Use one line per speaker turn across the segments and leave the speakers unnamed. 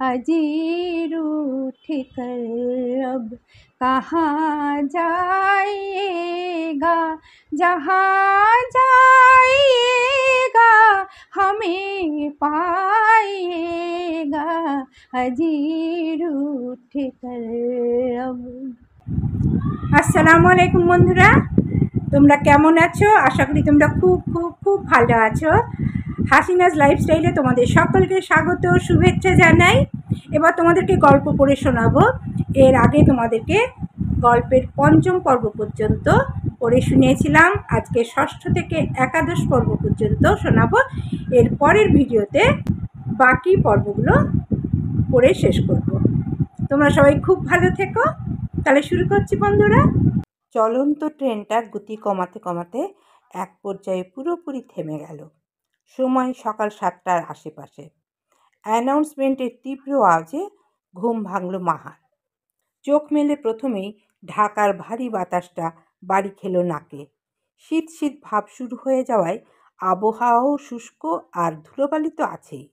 अजी रूठ कर अब कहाँ जाइएगा, जहाँ जाइएगा हमें पाइएगा, अजी रूठ कर अब। আসসালামু আলাইকুম বন্ধুরা, তোমরা কেমন আছো? আশা করি তোমরা খুব খুব খুব ভালো আছো। হাসিনাজ লাইফস্টাইলে তোমাদের সকলকে স্বাগত, শুভেচ্ছা জানাই। এবার তোমাদেরকে গল্প পড়ে শোনাবো। এর আগে তোমাদেরকে গল্পের পঞ্চম পর্ব পর্যন্ত পড়ে শুনিয়েছিলাম। আজকে ষষ্ঠ থেকে একাদশ পর্ব পর্যন্ত শোনাবো। এর পরের ভিডিওতে বাকি পর্বগুলো পড়ে শেষ করব। তোমরা সবাই খুব ভালো থেকো। তাহলে শুরু করছি বন্ধুরা। চলন্ত ট্রেনটা গতি কমাতে কমাতে এক পর্যায়ে পুরোপুরি থেমে গেল। সময় সকাল 7টার আশেপাশে। অ্যানাউন্সমেন্টের তীব্র আওয়াজে ঘুম ভাঙল মাহার। চোখ মেলে প্রথমেই ঢাকার ভারী বাতাসটা বাড়ি খেল নাকে। শীত শীত ভাব শুরু হয়ে যাওয়ায় আবহাওয়াও শুষ্ক আর ধুলোবালি তো আছেই।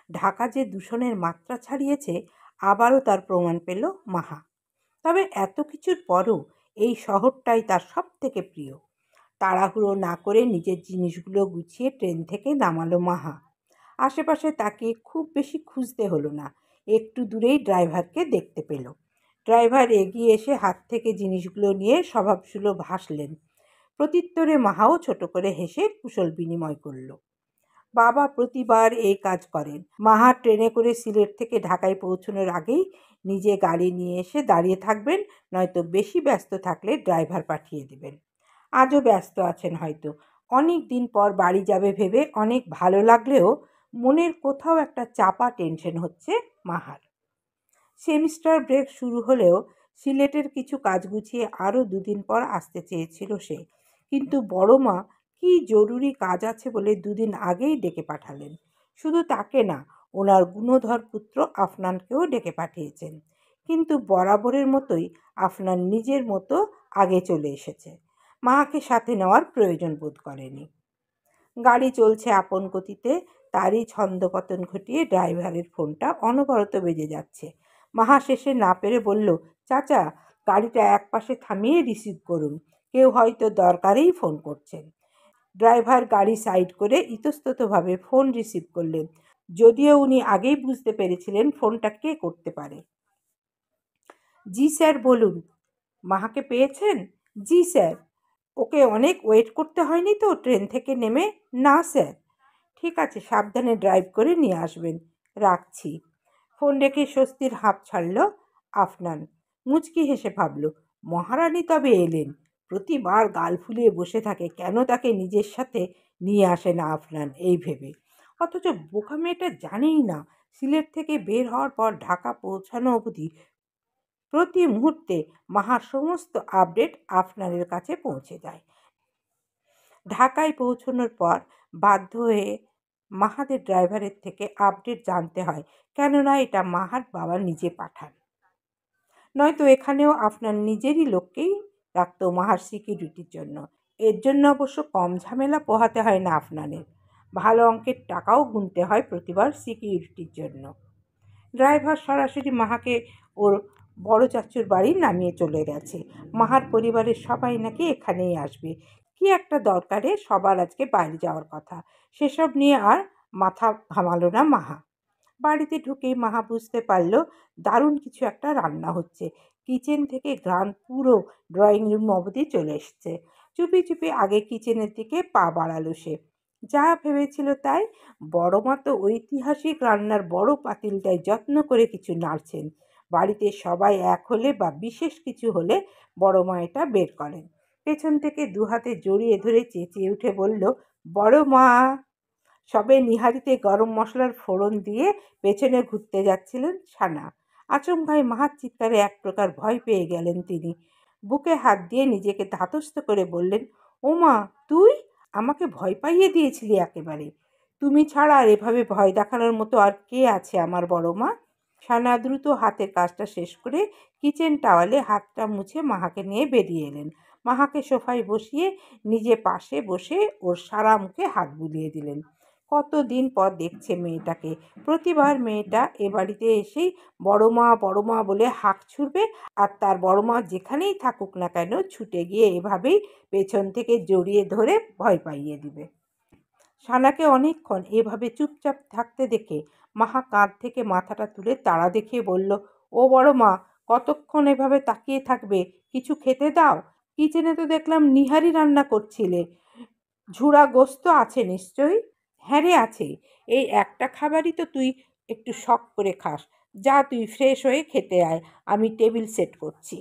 ঢাকা যে দূষণের মাত্রা ছাড়িয়েছে আবারও তার প্রমাণ পেল মাহা। তবে এত কিছুর পরও এই শহরটাই তার সব থেকে প্রিয়। তাড়াহুড়ো না করে নিজের জিনিসগুলো গুছিয়ে ট্রেন থেকে নামালো মাহা। আশেপাশে তাকে খুব বেশি খুঁজতে হলো না। একটু দূরেই ড্রাইভারকে দেখতে পেল। ড্রাইভার এগিয়ে এসে হাত থেকে জিনিসগুলো নিয়ে স্বভাবসুলভ হাসলেন। প্রত্যুত্তরে মাহাও ছোট করে হেসে কুশল বিনিময় করল। বাবা প্রতিবার এই কাজ করেন। মাহা ট্রেনে করে সিলেট থেকে ঢাকায় পৌঁছানোর আগেই নিজে গাড়ি নিয়ে এসে দাঁড়িয়ে থাকবেন, নয়তো বেশি ব্যস্ত থাকলে ড্রাইভার পাঠিয়ে দেবেন। আজও ব্যস্ত আছেন হয়তো। অনেক দিন পর বাড়ি যাবে ভেবে অনেক ভালো লাগলেও মনের কোথাও একটা চাপা টেনশন হচ্ছে মাহার। সেমিস্টার ব্রেক শুরু হলেও সিলেটের কিছু কাজ গুছিয়ে আরও 2 দিন পর আসতে চেয়েছিল সে। কিন্তু বড় মা কি জরুরি কাজ আছে বলে 2 দিন আগেই ডেকে পাঠালেন। শুধু তাকে না, ওনার গুণধর পুত্র আফনানকেও ডেকে পাঠিয়েছেন। কিন্তু বরাবরের মতোই আফনান নিজের মতো আগে চলে এসেছে। মাকে সাথে নেওয়ার প্রয়োজন বোধ করেনি। গাড়ি চলছে আপন গতিতে। তারই ছন্দপতন ঘটিয়ে ড্রাইভারের ফোনটা অনবরত বেজে যাচ্ছে। মাহা শেষে না পেরে বলল, চাচা গাড়িটা একপাশে থামিয়ে রিসিভ করুন, কেউ হয়তো দরকারেই ফোন করছেন। ড্রাইভার গাড়ি সাইড করে ইতস্ততভাবে ফোন রিসিভ করলেন, যদিও উনি আগেই বুঝতে পেরেছিলেন ফোনটা কে করতে পারে। জি স্যার বলুন। মাহাকে পেয়েছেন? জি স্যার। ওকে অনেক ওয়েট করতে হয়নি তো ট্রেন থেকে নেমে? না স্যার। ঠিক আছে, সাবধানে ড্রাইভ করে নিয়ে আসবেন। রাখছি। ফোন রেখে স্বস্তির হাঁপ ছাড়ল আফনান। মুচকি হেসে ভাবল, মহারানী তবে এলেন। প্রতিবার গাল ফুলিয়ে বসে থাকে, কেন তাকে নিজের সাথে নিয়ে আসে না আফনান, এই ভেবে। অথচ বোকা মেয়েটা জানেই না সিলেট থেকে বের হওয়ার পর ঢাকা পৌঁছানো অবধি প্রতি মুহূর্তে মাহার সমস্ত আপডেট আফনানের কাছে পৌঁছে যায়। ঢাকায় পৌঁছানোর পর বাধ্য হয়ে মাহাদের ড্রাইভারের থেকে আপডেট জানতে হয়, কেননা এটা মাহার বাবা নিজে পাঠান। নয়তো এখানেও আপনার নিজেরই লোককেই রাখত মাহার সিকিউরিটির জন্য। এর জন্য অবশ্য কম ঝামেলা পোহাতে হয় না আফনানের। ভালো অঙ্কের টাকাও গুনতে হয় প্রতিবার সিকিউরিটির জন্য। ড্রাইভার সরাসরি মাহাকে ওর বড় চাচুর বাড়ি নামিয়ে চলে গেছে। মাহার পরিবারের সবাই নাকি এখানেই আসবে। কি একটা দরকারে সবার আজকে বাইরে যাওয়ার কথা। সেসব নিয়ে আর মাথা ঘামালো না মাহা। বাড়িতে ঢুকেই মাহা বুঝতে পারল দারুণ কিছু একটা রান্না হচ্ছে। কিচেন থেকে ঘ্রাণ পুরো ড্রয়িং রুম অবধি চলে এসছে। চুপি চুপি আগে কিচেনের দিকে পা বাড়ালো সে। যা ভেবেছিল তাই। বড় মা তো ঐতিহাসিক রান্নার বড় পাতিলটায় যত্ন করে কিছু নাড়ছেন। বাড়িতে সবাই এক হলে বা বিশেষ কিছু হলে বড় মা এটা বের করেন। পেছন থেকে দুহাতে জড়িয়ে ধরে চেঁচিয়ে উঠে বলল, বড় মা। সবে নিহারিতে গরম মশলার ফোড়ন দিয়ে পেছনে ঘুরতে যাচ্ছিলেন সানা। আচমকাই মাহার চিৎকারে এক প্রকার ভয় পেয়ে গেলেন তিনি। বুকে হাত দিয়ে নিজেকে ধাতস্থ করে বললেন, ও মা তুই? আমাকে ভয় পাইয়ে দিয়েছিলি একেবারে। তুমি ছাড়া আর এভাবে ভয় দেখানোর মতো আর কে আছে আমার বড় মা? সানা দ্রুত হাতের কাজটা শেষ করে কিচেন টাওয়ালে হাতটা মুছে মাহাকে নিয়ে বেরিয়ে এলেন। মাহাকে সোফায় বসিয়ে নিজে পাশে বসে ওর সারা মুখে হাত বুলিয়ে দিলেন। কতদিন পর দেখছে মেয়েটাকে। প্রতিবার মেয়েটা এ বাড়িতে এসেই বড় মা বলে হাঁক ছুড়বে, আর তার বড় মা যেখানেই থাকুক না কেন ছুটে গিয়ে এভাবেই পেছন থেকে জড়িয়ে ধরে ভয় পাইয়ে দিবে। সানাকে অনেকক্ষণ এভাবে চুপচাপ থাকতে দেখে মাহা কাঁধ থেকে মাথাটা তুলে তাড়া দেখিয়ে বলল, ও বড় মা, কতক্ষণ এভাবে তাকিয়ে থাকবে? কিছু খেতে দাও। কিচেনে তো দেখলাম নিহারি রান্না করছিলে। ঝুরা গোস্ত আছে নিশ্চয়ই? হ্যাঁ রে, আছে। এই একটা খাবারই তো তুই একটু শখ করে খাস। যা তুই ফ্রেশ হয়ে খেতে আয়, আমি টেবিল সেট করছি।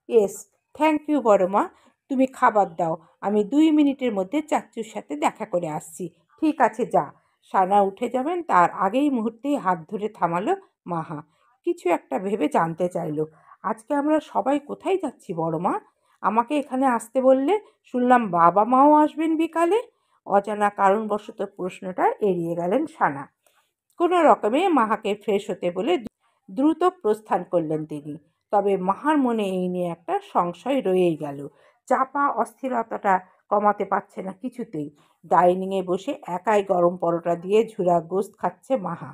ইয়েস, থ্যাংক ইউ বড় মা। তুমি খাবার দাও, আমি 2 মিনিটের মধ্যে চাচ্চুর সাথে দেখা করে আসছি। ঠিক আছে, যা। সানা উঠে যাবেন তার আগেই মুহূর্তেই হাত ধরে থামালো মাহা। কিছু একটা ভেবে জানতে চাইলো, আজকে আমরা সবাই কোথায় যাচ্ছি বড় মা? আমাকে এখানে আসতে বললে, শুনলাম বাবা মাও আসবেন বিকালে। অজানা কারণবশত প্রশ্নটা এড়িয়ে গেলেন সানা। কোনো রকমে মাহাকে ফ্রেশ হতে বলে দ্রুত প্রস্থান করলেন তিনি। তবে মাহার মনে এই নিয়ে একটা সংশয় রয়েই গেল। চাপা অস্থিরতাটা কমাতে পারছে না কিছুতেই। ডাইনিংয়ে বসে একাই গরম পরোটা দিয়ে ঝুরা গোস্ত খাচ্ছে মাহা।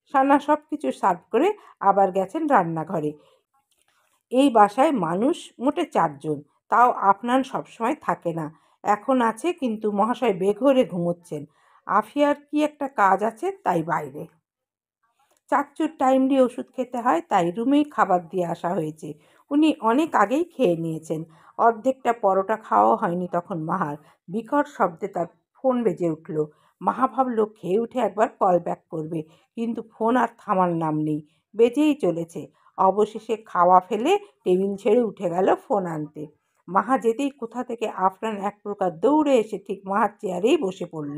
সানা সব কিছু সার্ভ করে আবার গেছেন রান্নাঘরে। এই বাসায় মানুষ মোটে 4 জন, তাও আফনান সবসময় থাকে না। এখন আছে, কিন্তু মহাশয় বেঘোরে ঘুমোচ্ছেন। আফিয়ার কি একটা কাজ আছে, তাই বাইরে। চাচ্চুর টাইমলি ওষুধ খেতে হয়, তাই রুমেই খাবার দিয়ে আসা হয়েছে। উনি অনেক আগেই খেয়ে নিয়েছেন। অর্ধেকটা পরোটা খাওয়া হয়নি তখন মাহার। বিকট শব্দে তার ফোন বেজে উঠল। মাহা ভাবল খেয়ে উঠে একবার কল ব্যাক করবে, কিন্তু ফোন আর থামার নাম নেই, বেজেই চলেছে। অবশেষে খাওয়া ফেলে টেবিল ছেড়ে উঠে গেল ফোন আনতে। মাহা যেতেই কোথা থেকে আফরান এক প্রকার দৌড়ে এসে ঠিক মাহার চেয়ারেই বসে পড়ল।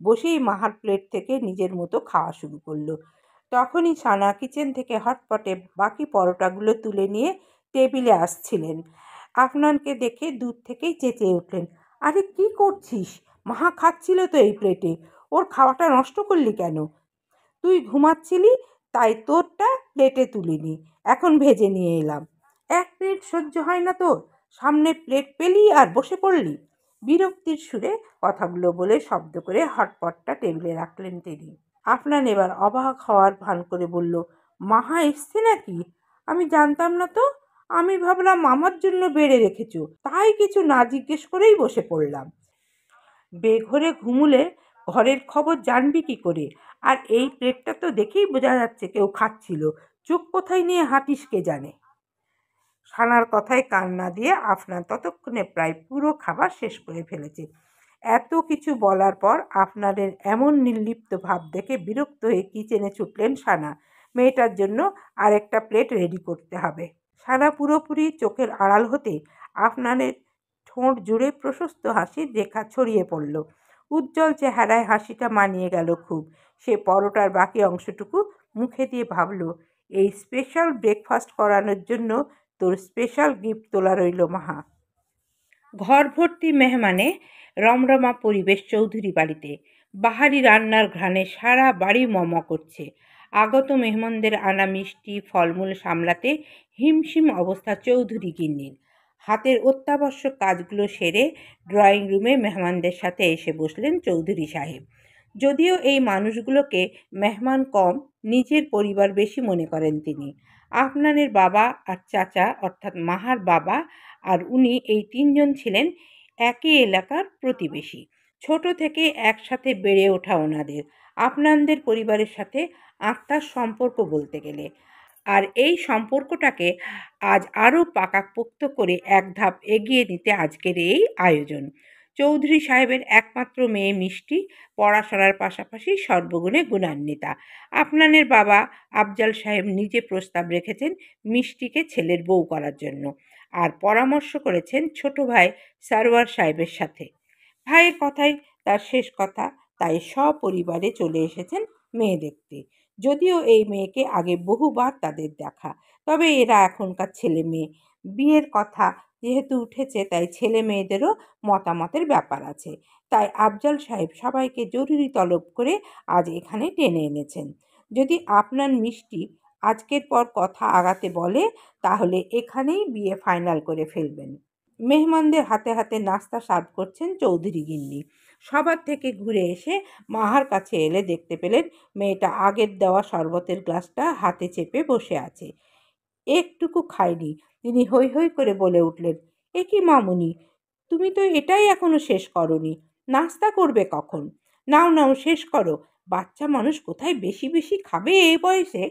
বসেই মাহার প্লেট থেকে নিজের মতো খাওয়া শুরু করলো। তখনই সানা কিচেন থেকে হটপটে বাকি পরোটাগুলো তুলে নিয়ে টেবিলে আসছিলেন। আফনানকে দেখে দূর থেকেই চেঁচিয়ে উঠলেন, আরে কি করছিস? মাহা খাচ্ছিল তো এই প্লেটে, ওর খাওয়াটা নষ্ট করলি কেন? তুই ঘুমাচ্ছিলি, তাই তোরটা প্লেটে তুলিনি, এখন ভেজে নিয়ে এলাম। 1 মিনিট সহ্য হয় না তোর? সামনে প্লেট পেলি আর বসে পড়লি। বিরক্তির সুরে কথাগুলো বলে শব্দ করে হটপটটা টেবিলে রাখলেন তিনি। আফনান এবার অবাক হওয়ার ভান করে বলল, মাহা এসছে নাকি? আমি জানতাম না তো। আমি ভাবলাম আমার জন্য বেড়ে রেখেছো, তাই কিছু না জিজ্ঞেস করেই বসে পড়লাম। বেঘরে ঘুমুলে ঘরের খবর জানবি কি করে? আর এই প্লেটটা তো দেখেই বোঝা যাচ্ছে কেউ খাচ্ছিল। চোখ কোথায় নিয়ে হাঁটিস কে জানে। সানার কথায় কান না দিয়ে আফনান ততক্ষণে প্রায় পুরো খাবার শেষ করে ফেলেছে। এত কিছু বলার পর আফনানের এমন নির্লিপ্ত ভাব দেখে বিরক্ত হয়ে কিচেনে ছুটলেন সানা। মেয়েটার জন্য আরেকটা প্লেট রেডি করতে হবে। সানা পুরোপুরি চোখের আড়াল হতে আফনানের ঠোঁট জুড়ে প্রশস্ত হাসির রেখা ছড়িয়ে পড়ল। উজ্জ্বল চেহারায় হাসিটা মানিয়ে গেল খুব। সে পরোটার বাকি অংশটুকু মুখে দিয়ে ভাবল, এই স্পেশাল ব্রেকফাস্ট করানোর জন্য তোর স্পেশাল গিফট তোলা রইল মাহা। ঘর ভর্তি মেহমানে রমরমা পরিবেশ চৌধুরী বাড়িতে। বাহারি রান্নার ঘ্রাণে সারা বাড়ি মম করছে। আগত মেহমানদের আনা মিষ্টি ফলমূল সামলাতে হিমশিম অবস্থা চৌধুরী গিন্নির। হাতের অত্যাবশ্যক কাজগুলো সেরে ড্রয়িং রুমে মেহমানদের সাথে এসে বসলেন চৌধুরী সাহেব। যদিও এই মানুষগুলোকে মেহমান কম, নিজের পরিবার বেশি মনে করেন তিনি। আফনানের বাবা আর চাচা অর্থাৎ মাহার বাবা আর উনি, এই 3 জন ছিলেন একই এলাকার প্রতিবেশী। ছোট থেকে একসাথে বেড়ে ওঠা ওনাদের। আফনানদের পরিবারের সাথে আত্মার সম্পর্ক বলতে গেলে। আর এই সম্পর্কটাকে আজ আরও পাকাপোক্ত করে এক ধাপ এগিয়ে নিতে আজকের এই আয়োজন। চৌধুরী সাহেবের একমাত্র মেয়ে মিষ্টি পড়াশোনার পাশাপাশি সর্বগুণে গুণান্বিতা। আফনানের বাবা আফজাল সাহেব নিজে প্রস্তাব রেখেছেন মিষ্টিকে ছেলের বউ করার জন্য, আর পরামর্শ করেছেন ছোট ভাই সারোয়ার সাহেবের সাথে। ভাইয়ের কথাই তার শেষ কথা, তাই সপরিবারে চলে এসেছেন মেয়ে দেখতে। যদিও এই মেয়েকে আগে বহুবার তাদের দেখা, তবে এরা এখনকার ছেলে মেয়ে। বিয়ের কথা যেহেতু উঠেছে, তাই ছেলে মেয়েদেরও মতামতের ব্যাপার আছে। তাই আফজাল সাহেব সবাইকে জরুরি তলব করে আজ এখানে টেনে এনেছেন। যদি আপনার মিষ্টি আজকের পর কথা আগাতে বলে, তাহলে এখানেই বিয়ে ফাইনাল করে ফেলবেন। মেহমানদের হাতে হাতে নাস্তা সার্ভ করছেন চৌধুরী গিন্নি। সবার থেকে ঘুরে এসে মাহার কাছে এলে দেখতে পেলেন মেয়েটা আগের দেওয়া শরবতের গ্লাসটা হাতে চেপে বসে আছে। একটুকু খায়নি। তিনি হৈ হৈ করে বলে উঠলেন, এ কি মামুনি, তুমি তো এটাই এখনো শেষ করনি, নাস্তা করবে কখন? নাও নাও শেষ করো, বাচ্চা মানুষ কোথায় বেশি বেশি খাবে এই বয়সে?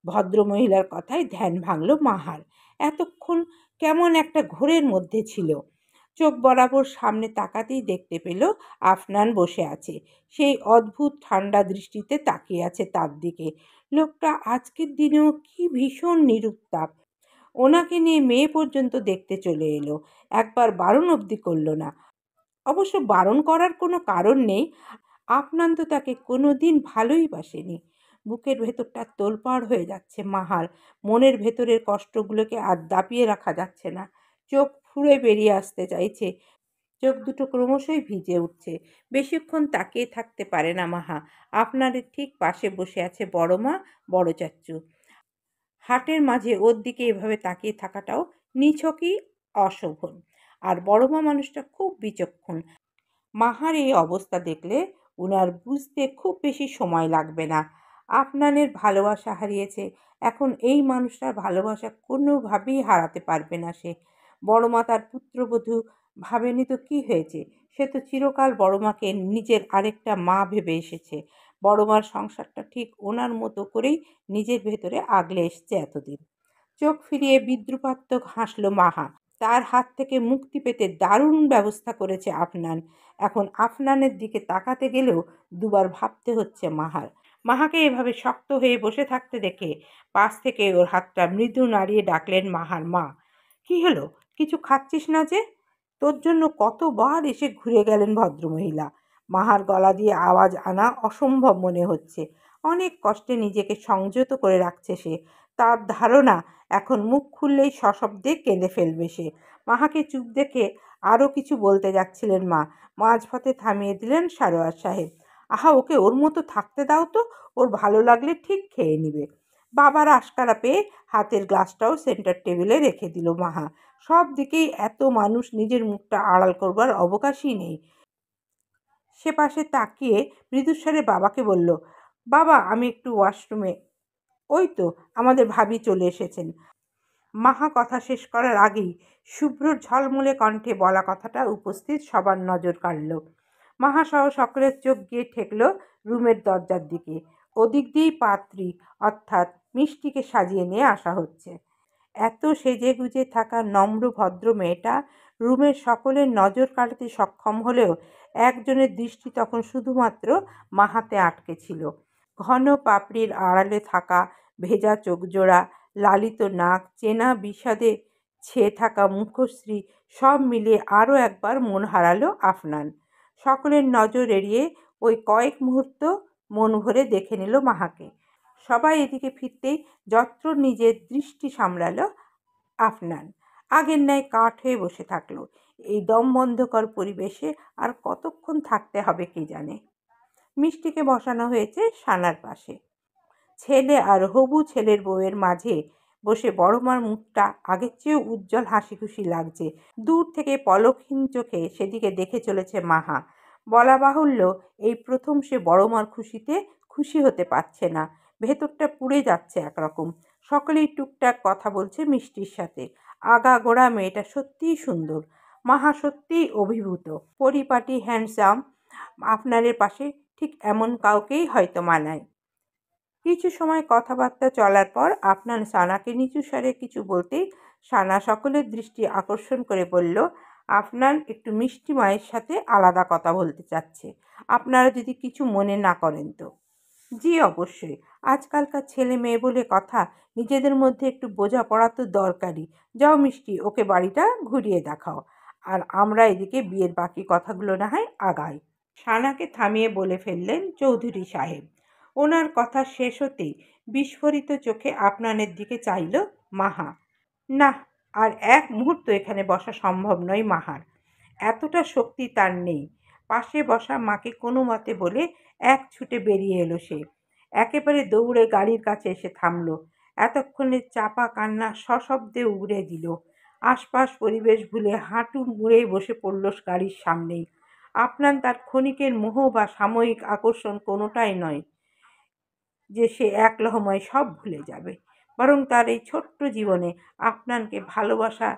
ভদ্রমহিলার কথায় ধ্যান ভাঙল মাহার। এতক্ষণ কেমন একটা ঘোরের মধ্যে ছিল। চোখ বরাবর সামনে তাকাতেই দেখতে পেল আফনান বসে আছে। সেই অদ্ভুত ঠান্ডা দৃষ্টিতে তাকিয়ে আছে তার দিকে। লোকটা আজকের দিনেও কি ভীষণ নিরুত্তাপ। ওনাকে নিয়ে মেয়ে পর্যন্ত দেখতে চলে এলো, একবার বারণ অবধি করলো না। অবশ্য বারণ করার কোনো কারণ নেই, আফনান তো তাকে কোনো দিন ভালোই বাসেনি। বুকের ভেতরটা তোলপাড় হয়ে যাচ্ছে মাহার। মনের ভেতরের কষ্টগুলোকে আর দাপিয়ে রাখা যাচ্ছে না। চোখ ফুঁড়ে বেরিয়ে আসতে চাইছে। চোখ দুটো ক্রমশই ভিজে উঠছে। বেশিক্ষণ তাকিয়ে থাকতে পারে না মাহা। আপনাদের ঠিক পাশে বসে আছে বড় মা, বড় চাচ্চু। হাটের মাঝে ওর দিকে এভাবে তাকিয়ে থাকাটাও নিছকই অশোভন। আর বড় মা মানুষটা খুব বিচক্ষণ। মাহার এই অবস্থা দেখলে উনার বুঝতে খুব বেশি সময় লাগবে না। আফনানের ভালোবাসা হারিয়েছে, এখন এই মানুষটার ভালোবাসা কোনোভাবেই হারাতে পারবে না সে। বড়মা তার পুত্রবধূ ভাবেনি তো কি হয়েছে, সে তো চিরকাল বড়মাকে নিজের আরেকটা মা ভেবে এসেছে। বড়মার সংসারটা ঠিক ওনার মতো করেই নিজের ভেতরে আগলে এসছে এতদিন। চোখ ফিরিয়ে বিদ্রুপাত্মক হাসল মাহা। তার হাত থেকে মুক্তি পেতে দারুণ ব্যবস্থা করেছে আফনান। এখন আফনানের দিকে তাকাতে গেলেও দুবার ভাবতে হচ্ছে মাহার। মাহাকে এভাবে শক্ত হয়ে বসে থাকতে দেখে পাশ থেকে ওর হাতটা মৃদু নাড়িয়ে ডাকলেন মাহার মা। কি হলো, কিছু খাচ্ছিস না যে? তোর জন্য কতবার এসে ঘুরে গেলেন ভদ্রমহিলা। মাহার গলা দিয়ে আওয়াজ আনা অসম্ভব মনে হচ্ছে। অনেক কষ্টে নিজেকে সংযত করে রাখছে সে। তার ধারণা এখন মুখ খুললেই সশব্দে কেঁদে ফেলবে সে। মাহাকে চুপ দেখে আরও কিছু বলতে যাচ্ছিলেন মা, মাঝপথে থামিয়ে দিলেন সারোয়ার সাহেব। আহা, ওকে ওর মতো থাকতে দাও তো, ওর ভালো লাগলে ঠিক খেয়ে নিবে। বাবার আশকারা পেয়ে হাতের গ্লাসটাও সেন্টার টেবিলে রেখে দিল মাহা। সব দিকেই এত মানুষ, নিজের মুখটা আড়াল করবার অবকাশই নেই। সে পাশে তাকিয়ে মৃদুস্বরে বাবাকে বলল, বাবা আমি একটু ওয়াশরুমে। ওই তো আমাদের ভাবি চলে এসেছেন। মাহা কথা শেষ করার আগেই শুভ্রর ঝলমলে কণ্ঠে বলা কথাটা উপস্থিত সবার নজর কাড়ল। মাহা সহ সকলের চোখ গিয়ে ঠেকল রুমের দরজার দিকে। ওদিক দিয়েই পাত্রী অর্থাৎ মিষ্টিকে সাজিয়ে নিয়ে আসা হচ্ছে। এত সেজেগুজে থাকা নম্র ভদ্র মেয়েটা রুমের সকলের নজর কাড়াতে সক্ষম হলেও একজনের দৃষ্টি তখন শুধুমাত্র মাহাতে আটকে ছিল। ঘন পাপড়ির আড়ালে থাকা ভেজা চোখজোড়া, লালিত নাক, চেনা বিষাদে ছেয়ে থাকা মুখশ্রী সব মিলিয়ে আরও একবার মন হারালো আফনান। সকলের নজর এড়িয়ে ওই কয়েক মুহূর্ত মন ভরে দেখে নিল মাহাকে। সবাই এদিকে ফিরতেই যত্র নিজের দৃষ্টি সামলালো আফনান। আগের ন্যায় কাঠ হয়ে বসে থাকলো। এই দমবন্ধকর পরিবেশে আর কতক্ষণ থাকতে হবে কে জানে। মিষ্টিকে বসানো হয়েছে সানার পাশে। ছেলে আর হবু ছেলের বউয়ের মাঝে বসে বড়মার মুখটা আগের চেয়েও উজ্জ্বল হাসি খুশি লাগছে। দূর থেকে পলকহীন চোখে সেদিকে দেখে চলেছে মাহা। বলা বাহুল্য, এই প্রথম সে বড়মার খুশিতে খুশি হতে পারছে না। ভেতরটা পুড়ে যাচ্ছে একরকম। সকলেই টুকটাক কথা বলছে মিষ্টির সাথে। আগাগোড়া মেয়েটা সত্যিই সুন্দর। মাহা সত্যিই অভিভূত। পরিপাটি, হ্যান্ডসাম। আপনাদের পাশে ঠিক এমন কাউকেই হয়তো মানায়। কিছু সময় কথাবার্তা চলার পর আফনান সানাকে নিচু স্বরে কিছু বলতেই সানা সকলের দৃষ্টি আকর্ষণ করে বলল, আফনান একটু মিষ্টি মায়ের সাথে আলাদা কথা বলতে চাচ্ছে, আপনারা যদি কিছু মনে না করেন তো। জি অবশ্যই, আজকালকার ছেলে মেয়ে বলে কথা, নিজেদের মধ্যে একটু বোঝাপড়া তো দরকারই। যাও মিষ্টি, ওকে বাড়িটা ঘুরিয়ে দেখাও, আর আমরা এদিকে বিয়ের বাকি কথাগুলো না হয় আগাই। সানাকে থামিয়ে বলে ফেললেন চৌধুরী সাহেব। ওনার কথা শেষ হতেই বিস্ফোরিত চোখে আফনানের দিকে চাইল মাহা। না, আর এক মুহূর্ত এখানে বসা সম্ভব নয় মাহার। এতটা শক্তি তার নেই। পাশে বসা মাকে কোনো মতে বলে এক ছুটে বেরিয়ে এলো সে। একেবারে দৌড়ে গাড়ির কাছে এসে থামল। এতক্ষণে চাপা কান্না সশব্দে উগরে দিল। আশপাশ পরিবেশ ভুলে হাঁটু মুড়েই বসে পড়ল গাড়ির সামনেই। আপনার তার ক্ষণিকের মোহ বা সাময়িক আকর্ষণ কোনোটাই নয় যে সে এক লহমায় সব ভুলে যাবে, বরং তার এই ছোট্ট জীবনে আপনাকে ভালোবাসা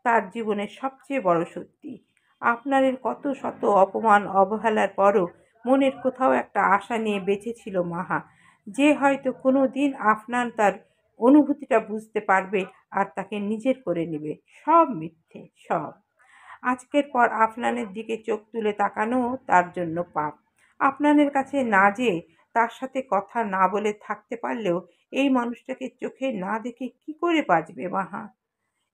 তার জীবনের সবচেয়ে বড় সত্যি। আপনার এর কত শত অপমান অবহেলার পরও মনের কোথাও একটা আশা নিয়ে বেঁচে ছিল মাহা, যে হয়তো কোনো দিন আপনার তার অনুভূতিটা বুঝতে পারবে আর তাকে নিজের করে নেবে। সব মিথ্যে, সব। আজকের পর আফনানের দিকে চোখ তুলে তাকানোও তার জন্য পাপ। আফনানের কাছে না যেয়ে তার সাথে কথা না বলে থাকতে পারলেও এই মানুষটাকে চোখে না দেখে কি করে বাঁচবে মাহা?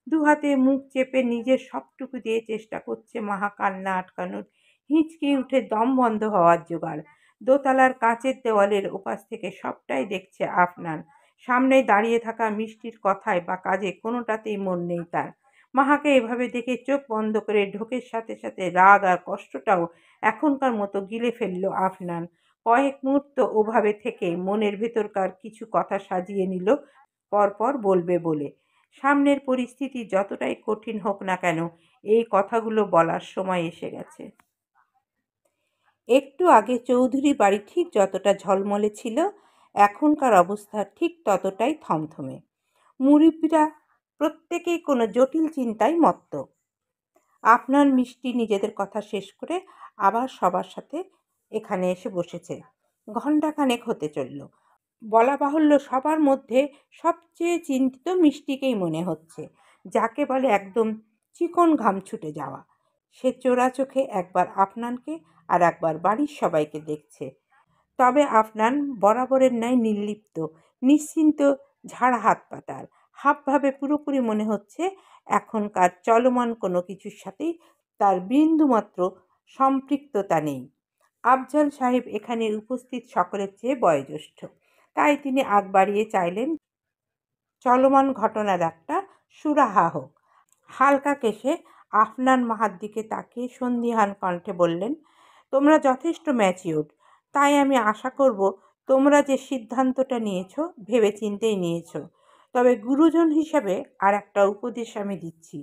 দুহাতে মুখ চেপে নিজের সবটুকু দিয়ে চেষ্টা করছে মাহা কান্না আটকানোর। হিঁচকি উঠে দম বন্ধ হওয়ার জোগাড়। দোতলার কাঁচের দেওয়ালের ওপাশ থেকে সবটাই দেখছে আফনান। সামনে দাঁড়িয়ে থাকা মিষ্টির কথায় বা কাজে কোনোটাতেই মন নেই তার। মাহাকে এভাবে দেখে চোখ বন্ধ করে ঢোকের সাথে সাথে রাগ আর কষ্টটাও এখনকার মতো গিলে ফেলল আফনান। কয়েক মুহূর্ত ওভাবে থেকে মনের ভেতরকার কিছু কথা সাজিয়ে নিল পরপর বলবে বলে। সামনের পরিস্থিতি যতটাই কঠিন হোক না কেন, এই কথাগুলো বলার সময় এসে গেছে। একটু আগে চৌধুরী বাড়ি ঠিক যতটা ঝলমলে ছিল, এখনকার অবস্থা ঠিক ততটাই থমথমে। মুরব্বিরা প্রত্যেকেই কোনো জটিল চিন্তায় মত্ত। আপনার মিষ্টি নিজেদের কথা শেষ করে আবার সবার সাথে এখানে এসে বসেছে। ঘণ্টাখানেক হতে চলল। বলা বাহুল্য সবার মধ্যে সবচেয়ে চিন্তিত মিষ্টিকেই মনে হচ্ছে, যাকে বলে একদম চিকন ঘাম ছুটে যাওয়া। সে চোরা চোখে একবার আফনানকে আর একবার বাড়ির সবাইকে দেখছে। তবে আফনান বরাবরের ন্যায় নির্লিপ্ত, নিশ্চিন্ত, ঝাড়া হাত পাতার হাবভাবে পুরোপুরি মনে হচ্ছে এখনকার চলমান কোনো কিছুর সাথেই তার বিন্দুমাত্র সম্পৃক্ততা নেই। আফজাল সাহেব এখানে উপস্থিত সকলের চেয়ে বয়োজ্যেষ্ঠ, তাই তিনি আগ বাড়িয়ে চাইলেন চলমান ঘটনার একটা সুরাহা হোক। হালকা কেশে আফনান মাহার দিকে তাকিয়ে সন্দিহান কণ্ঠে বললেন, তোমরা যথেষ্ট ম্যাচিউরড, তাই আমি আশা করব তোমরা যে সিদ্ধান্তটা নিয়েছ ভেবেচিন্তেই নিয়েছ। তবে গুরুজন হিসাবে আর একটা উপদেশ আমি দিচ্ছি,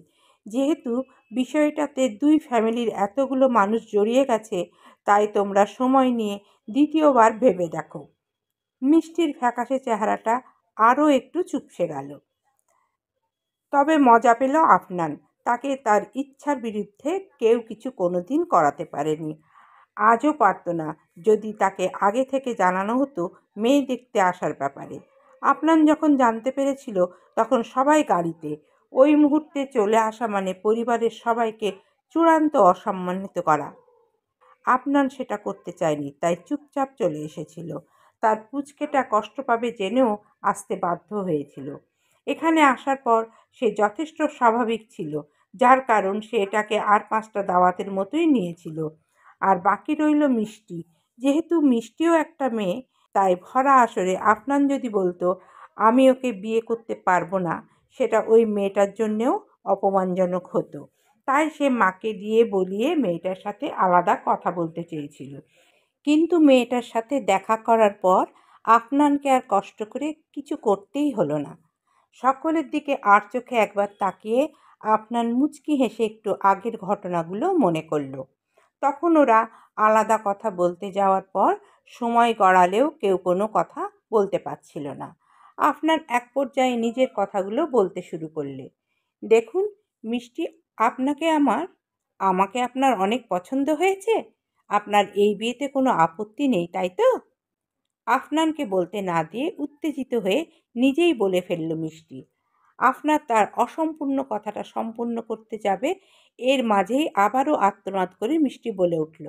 যেহেতু বিষয়টাতে দুই ফ্যামিলির এতগুলো মানুষ জড়িয়ে গেছে, তাই তোমরা সময় নিয়ে দ্বিতীয়বার ভেবে দেখো। মিষ্টির ফ্যাকাশে চেহারাটা আরও একটু চুপসে গেল। তবে মজা পেল আফনান। তাকে তার ইচ্ছার বিরুদ্ধে কেউ কিছু কোনোদিন করাতে পারেনি, আজও পারত না যদি তাকে আগে থেকে জানানো হতো মেয়ে দেখতে আসার ব্যাপারে। আফনান যখন জানতে পেরেছিল তখন সবাই গাড়িতে। ওই মুহূর্তে চলে আসা মানে পরিবারের সবাইকে চূড়ান্ত অসম্মানিত করা। আফনান সেটা করতে চায়নি, তাই চুপচাপ চলে এসেছিল। তার পুচকেটা কষ্ট পাবে জেনেও আসতে বাধ্য হয়েছিল। এখানে আসার পর সে যথেষ্ট স্বাভাবিক ছিল, যার কারণ সে এটাকে আর 5টা দাওয়াতের মতোই নিয়েছিল। আর বাকি রইল মিষ্টি। যেহেতু মিষ্টিও একটা মেয়ে, তাই ভরা আসরে আফনান যদি বলতো আমি ওকে বিয়ে করতে পারবো না, সেটা ওই মেয়েটার জন্যেও অপমানজনক হতো। তাই সে মাকে দিয়ে বলিয়ে মেয়েটার সাথে আলাদা কথা বলতে চেয়েছিল। কিন্তু মেয়েটার সাথে দেখা করার পর আফনানকে আর কষ্ট করে কিছু করতেই হলো না। সকলের দিকে আর চোখে একবার তাকিয়ে আফনান মুচকি হেসে একটু আগের ঘটনাগুলো মনে করল। তখন ওরা আলাদা কথা বলতে যাওয়ার পর সময় গড়ালেও কেউ কোনো কথা বলতে পারছিল না। আফনান এক পর্যায়ে নিজের কথাগুলো বলতে শুরু করলে, দেখুন মিষ্টি, আমাকে আপনার অনেক পছন্দ হয়েছে। আপনার এই বিয়েতে কোনো আপত্তি নেই, তাই তো? আফনানকে বলতে না দিয়ে উত্তেজিত হয়ে নিজেই বলে ফেলল মিষ্টি। আফনান তার অসম্পূর্ণ কথাটা সম্পূর্ণ করতে যাবে, এর মাঝেই আবারও আর্তনাদ করে মিষ্টি বলে উঠল,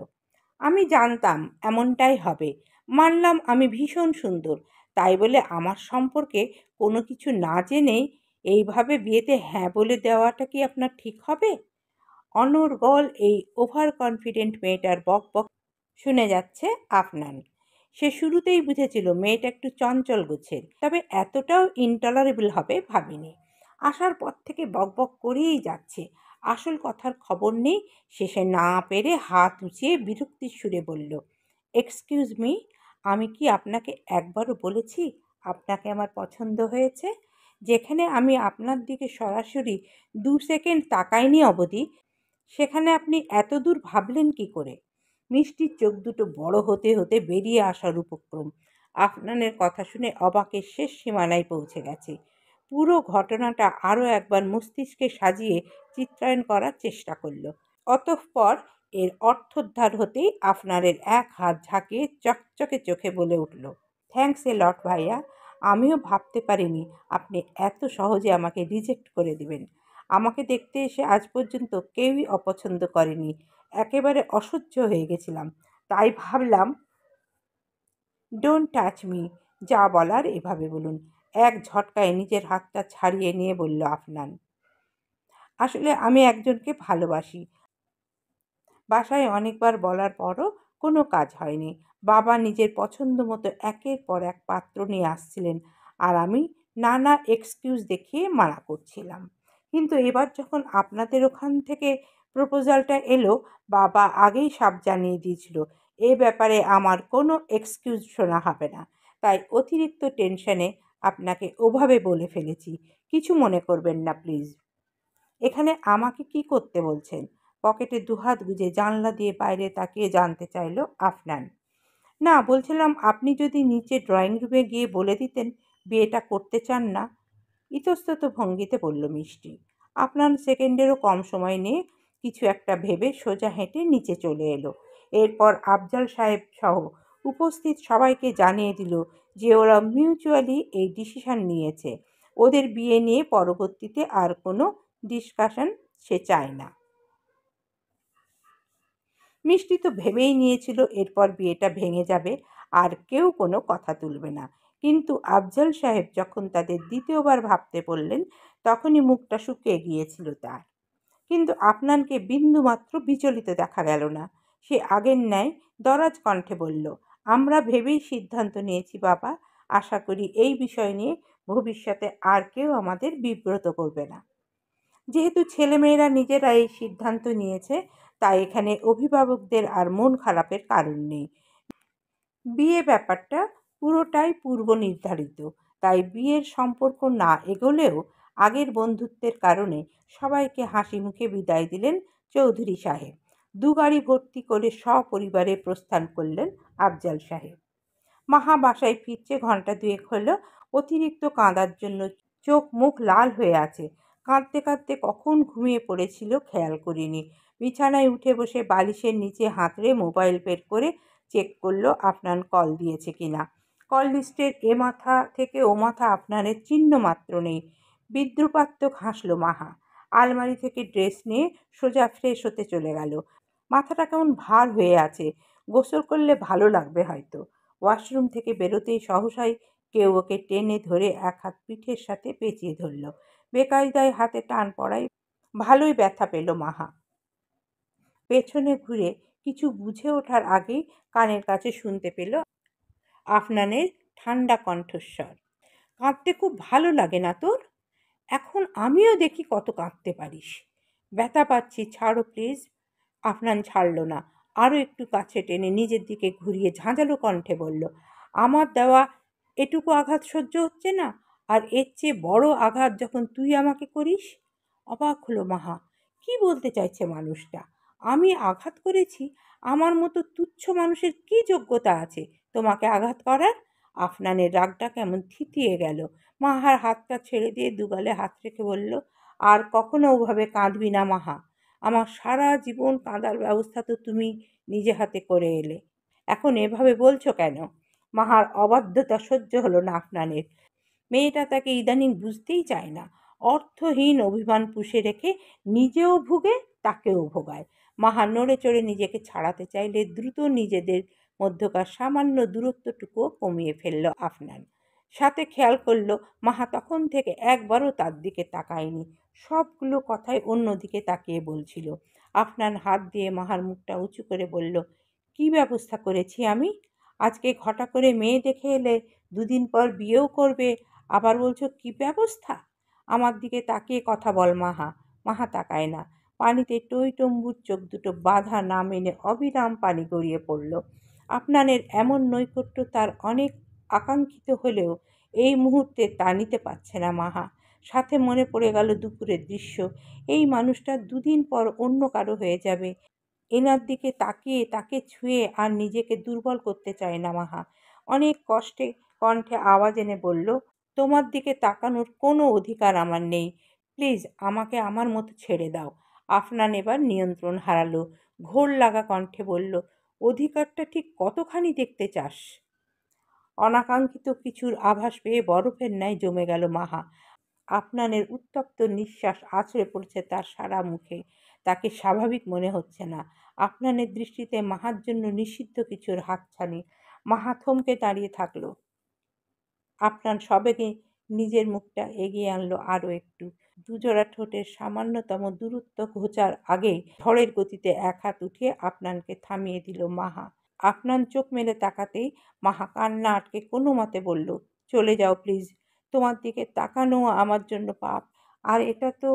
আমি জানতাম এমনটাই হবে। মানলাম আমি ভীষণ সুন্দর, তাই বলে আমার সম্পর্কে কোনো কিছু না জেনেই এইভাবে বিয়েতে হ্যাঁ বলে দেওয়াটা কি আপনার ঠিক হবে? অনর্গল এই ওভার কনফিডেন্ট মেয়েটার বক বক শুনে যাচ্ছে আফনান। সে শুরুতেই বুঝেছিল মেয়েটা একটু চঞ্চল গোছের, তবে এতটাও ইনটলারেবল হবে ভাবেনি। আসার পর থেকে বকবক করেই যাচ্ছে, আসল কথার খবর নেই। শেষে না পেরে হাত উঁচিয়ে বিরক্তির সুরে বলল, এক্সকিউজ মি, আমি কি আপনাকে একবারও বলেছি আপনাকে আমার পছন্দ হয়েছে? যেখানে আমি আপনার দিকে সরাসরি 2 সেকেন্ড তাকাইনি অবধি, সেখানে আপনি এত দূর ভাবলেন কি করে? মিষ্টির চোখ দুটো বড় হতে হতে বেরিয়ে আসার উপক্রম। আফনানের কথা শুনে অবাকের শেষ সীমানায় পৌঁছে গেছে। পুরো ঘটনাটা আরও একবার মস্তিষ্কে সাজিয়ে চিত্রায়ণ করার চেষ্টা করল। অতঃপর এর অর্থোদ্ধার হতেই আফনানের এক হাত ঝাঁকিয়ে চকচকে চোখে বলে উঠল, থ্যাঙ্কস এ লট ভাইয়া। আমিও ভাবতে পারিনি আপনি এত সহজে আমাকে রিজেক্ট করে দিবেন। আমাকে দেখতে এসে আজ পর্যন্ত কেউই অপছন্দ করেনি। একেবারে অসহ্য হয়ে গেছিলাম। তাই ভাবলাম ডোন্ট টাচ মি, যা বলার এভাবে বলুন। এক ঝটকায় নিজের হাতটা ছাড়িয়ে নিয়ে বলল আফনান, আসলে আমি একজনকে ভালোবাসি। বাসায় অনেকবার বলার পরও কোনো কাজ হয়নি। বাবা নিজের পছন্দ মতো একের পর এক পাত্র নিয়ে আসছিলেন, আর আমি নানা এক্সকিউজ দেখিয়ে মানা করছিলাম। কিন্তু এবার যখন আপনাদের ওখান থেকে প্রপোজালটা এলো, বাবা আগেই সাফ জানিয়ে দিয়েছিল এ ব্যাপারে আমার কোনো এক্সকিউজ শোনা হবে না। তাই অতিরিক্ত টেনশনে আপনাকে ওভাবে বলে ফেলেছি। কিছু মনে করবেন না প্লিজ। এখানে আমাকে কি করতে বলছেন? পকেটে দুহাত গুজে জানলা দিয়ে বাইরে তাকিয়ে জানতে চাইল আফনান। না, বলছিলাম আপনি যদি নিচে ড্রয়িং রুমে গিয়ে বলে দিতেন বিয়েটা করতে চান না। ইতস্তত ভঙ্গিতে বলল মিষ্টি। আফনান সেকেন্ডেরও কম সময় নিয়ে কিছু একটা ভেবে সোজা হেঁটে নিচে চলে এলো। এরপর আফজাল সাহেব সহ উপস্থিত সবাইকে জানিয়ে দিল যে ওরা মিউচুয়ালি এই ডিসিশন নিয়েছে। ওদের বিয়ে নিয়ে পরবর্তীতে আর কোনো ডিসকাশন সে চায় না। মিষ্টি তো ভেবেই নিয়েছিল এরপর বিয়েটা ভেঙে যাবে, আর কেউ কোনো কথা তুলবে না। কিন্তু আফজাল সাহেব যখন তাদের দ্বিতীয়বার ভাবতে বললেন, তখনই মুখটা শুকিয়ে গিয়েছিল তার। কিন্তু আফনানকে বিন্দুমাত্র বিচলিত দেখা গেল না। সে আগের ন্যায় দরাজ কণ্ঠে বলল, আমরা ভেবেই সিদ্ধান্ত নিয়েছি বাবা। আশা করি এই বিষয় নিয়ে ভবিষ্যতে আর কেউ আমাদের বিব্রত করবে না। যেহেতু ছেলেমেয়েরা নিজেরা এই সিদ্ধান্ত নিয়েছে, তাই এখানে অভিভাবকদের আর মন খারাপের কারণ নেই। বিয়ে ব্যাপারটা পুরোটাই পূর্ব নির্ধারিত। তাই বিয়ের সম্পর্ক না এগোলেও আগের বন্ধুত্বের কারণে সবাইকে হাসি মুখে বিদায় দিলেন চৌধুরী সাহেব। 2 গাড়ি ভর্তি করে সপরিবারে প্রস্থান করলেন আফজাল সাহেব। মাহা বাসায় ফিরছে ঘন্টা 2 হলো। অতিরিক্ত কাঁদার জন্য চোখ মুখ লাল হয়ে আছে। কাঁদতে কাঁদতে কখন ঘুমিয়ে পড়েছিল খেয়াল করিনি। বিছানায় উঠে বসে বালিশের নিচে হাতড়ে মোবাইল বের করে চেক করলো আফনান কল দিয়েছে কিনা। কল লিস্টের এ মাথা থেকে ও মাথা আফনানের চিহ্ন মাত্র নেই। বিদ্রুপাত্মক হাসলো মাহা। আলমারি থেকে ড্রেস নিয়ে সোজা ফ্রেশ হতে চলে গেল। মাথাটা কেমন ভার হয়ে আছে, গোসল করলে ভালো লাগবে হয়তো। ওয়াশরুম থেকে বেরোতেই সহসাই কেউ ওকে টেনে ধরে এক হাত পিঠের সাথে পেঁচিয়ে ধরল। বেকায়দায় হাতে টান পড়ায় ভালোই ব্যথা পেল মাহা। পেছনে ঘুরে কিছু বুঝে ওঠার আগেই কানের কাছে শুনতে পেল আফনানের ঠান্ডা কণ্ঠস্বর, কাঁদতে খুব ভালো লাগে না তোর? এখন আমিও দেখি কত কাঁদতে পারিস। ব্যথা পাচ্ছি, ছাড়ো প্লিজ। আফনান ছাড়ল না। আরও একটু কাছে টেনে নিজের দিকে ঘুরিয়ে ঝাঁঝালো কণ্ঠে বলল, আমার দেওয়া এটুকু আঘাত সহ্য হচ্ছে না, আর এর চেয়ে বড় আঘাত যখন তুই আমাকে করিস। অবাক হলো মাহা। কি বলতে চাইছে মানুষটা? আমি আঘাত করেছি? আমার মতো তুচ্ছ মানুষের কি যোগ্যতা আছে তোমাকে আঘাত করার? আফনানের রাগটা কেমন থিতিয়ে গেল। মাহার হাতটা ছেড়ে দিয়ে দুগালে হাত রেখে বলল, আর কখনো ওভাবে কাঁদবি না মাহা। আমার সারা জীবন কাঁদার ব্যবস্থা তো তুমি নিজে হাতে করে এলে, এখন এভাবে বলছো কেন? মাহার অবাধ্যতা সহ্য হলো না আফনানের। মেয়েটা তাকে ইদানিং বুঝতেই চায় না। অর্থহীন অভিমান পুষে রেখে নিজেও ভুগে তাকেও ভোগায়। মাহা নড়ে চড়ে নিজেকে ছাড়াতে চাইলে দ্রুত নিজেদের মধ্যকার সামান্য দূরত্বটুকুও কমিয়ে ফেলল আফনান। সাথে খেয়াল করলো মাহা তখন থেকে একবারও তার দিকে তাকায়নি, সবগুলো কথাই অন্যদিকে তাকিয়ে বলছিল। আফনান হাত দিয়ে মাহার মুখটা উঁচু করে বলল, কি ব্যবস্থা করেছি আমি? আজকে ঘটা করে মেয়ে দেখে এলে, 2 দিন পর বিয়েও করবে, আবার বলছো কি ব্যবস্থা? আমার দিকে তাকিয়ে কথা বল মাহা। মাহা তাকায় না। পানিতে টইটম্বুর চোখ দুটো বাধা না মেনে অবিরাম পানি গড়িয়ে পড়ল। আফনানের এমন নৈকট্য তার অনেক আকাঙ্ক্ষিত হলেও এই মুহূর্তে তা নিতে পারছে না মাহা। সাথে মনে পড়ে গেল দুপুরের দৃশ্য। এই মানুষটা 2 দিন পর অন্য কারো হয়ে যাবে, এনার দিকে তাকিয়ে তাকে ছুঁয়ে আর নিজেকে দুর্বল করতে চায় না মাহা। অনেক কষ্টে কণ্ঠে আওয়াজ এনে বলল, তোমার দিকে তাকানোর কোনো অধিকার আমার নেই। প্লিজ আমাকে আমার মতো ছেড়ে দাও। আফনান এবার নিয়ন্ত্রণ হারালো। ঘোর লাগা কণ্ঠে বলল, অধিকারটা ঠিক কতখানি দেখতে চাস? অনাকাঙ্ক্ষিত কিছুর আভাস পেয়ে বরফের ন্যায় জমে গেল মাহা। আফনানের উত্তপ্ত নিঃশ্বাস আছড়ে পড়ছে তার সারা মুখে। তাকে স্বাভাবিক মনে হচ্ছে না। আফনানের দৃষ্টিতে মাহার জন্য নিষিদ্ধ কিছুর হাতছানি। মাহা থমকে দাঁড়িয়ে থাকলো। আফনান সবেগে নিজের মুখটা এগিয়ে আনলো আরও একটু। দুজোড়া ঠোঁটের সামান্যতম দূরত্ব ঘোচার আগেই ঝড়ের গতিতে এক হাত উঠিয়ে আফনানকে থামিয়ে দিল মাহা। আফনান চোখ মেলে তাকাতেই মাহা কান্না আটকে কোনো মতে বলল, চলে যাও প্লিজ। তোমার দিকে তাকানোও আমার জন্য পাপ। আর এটা তো।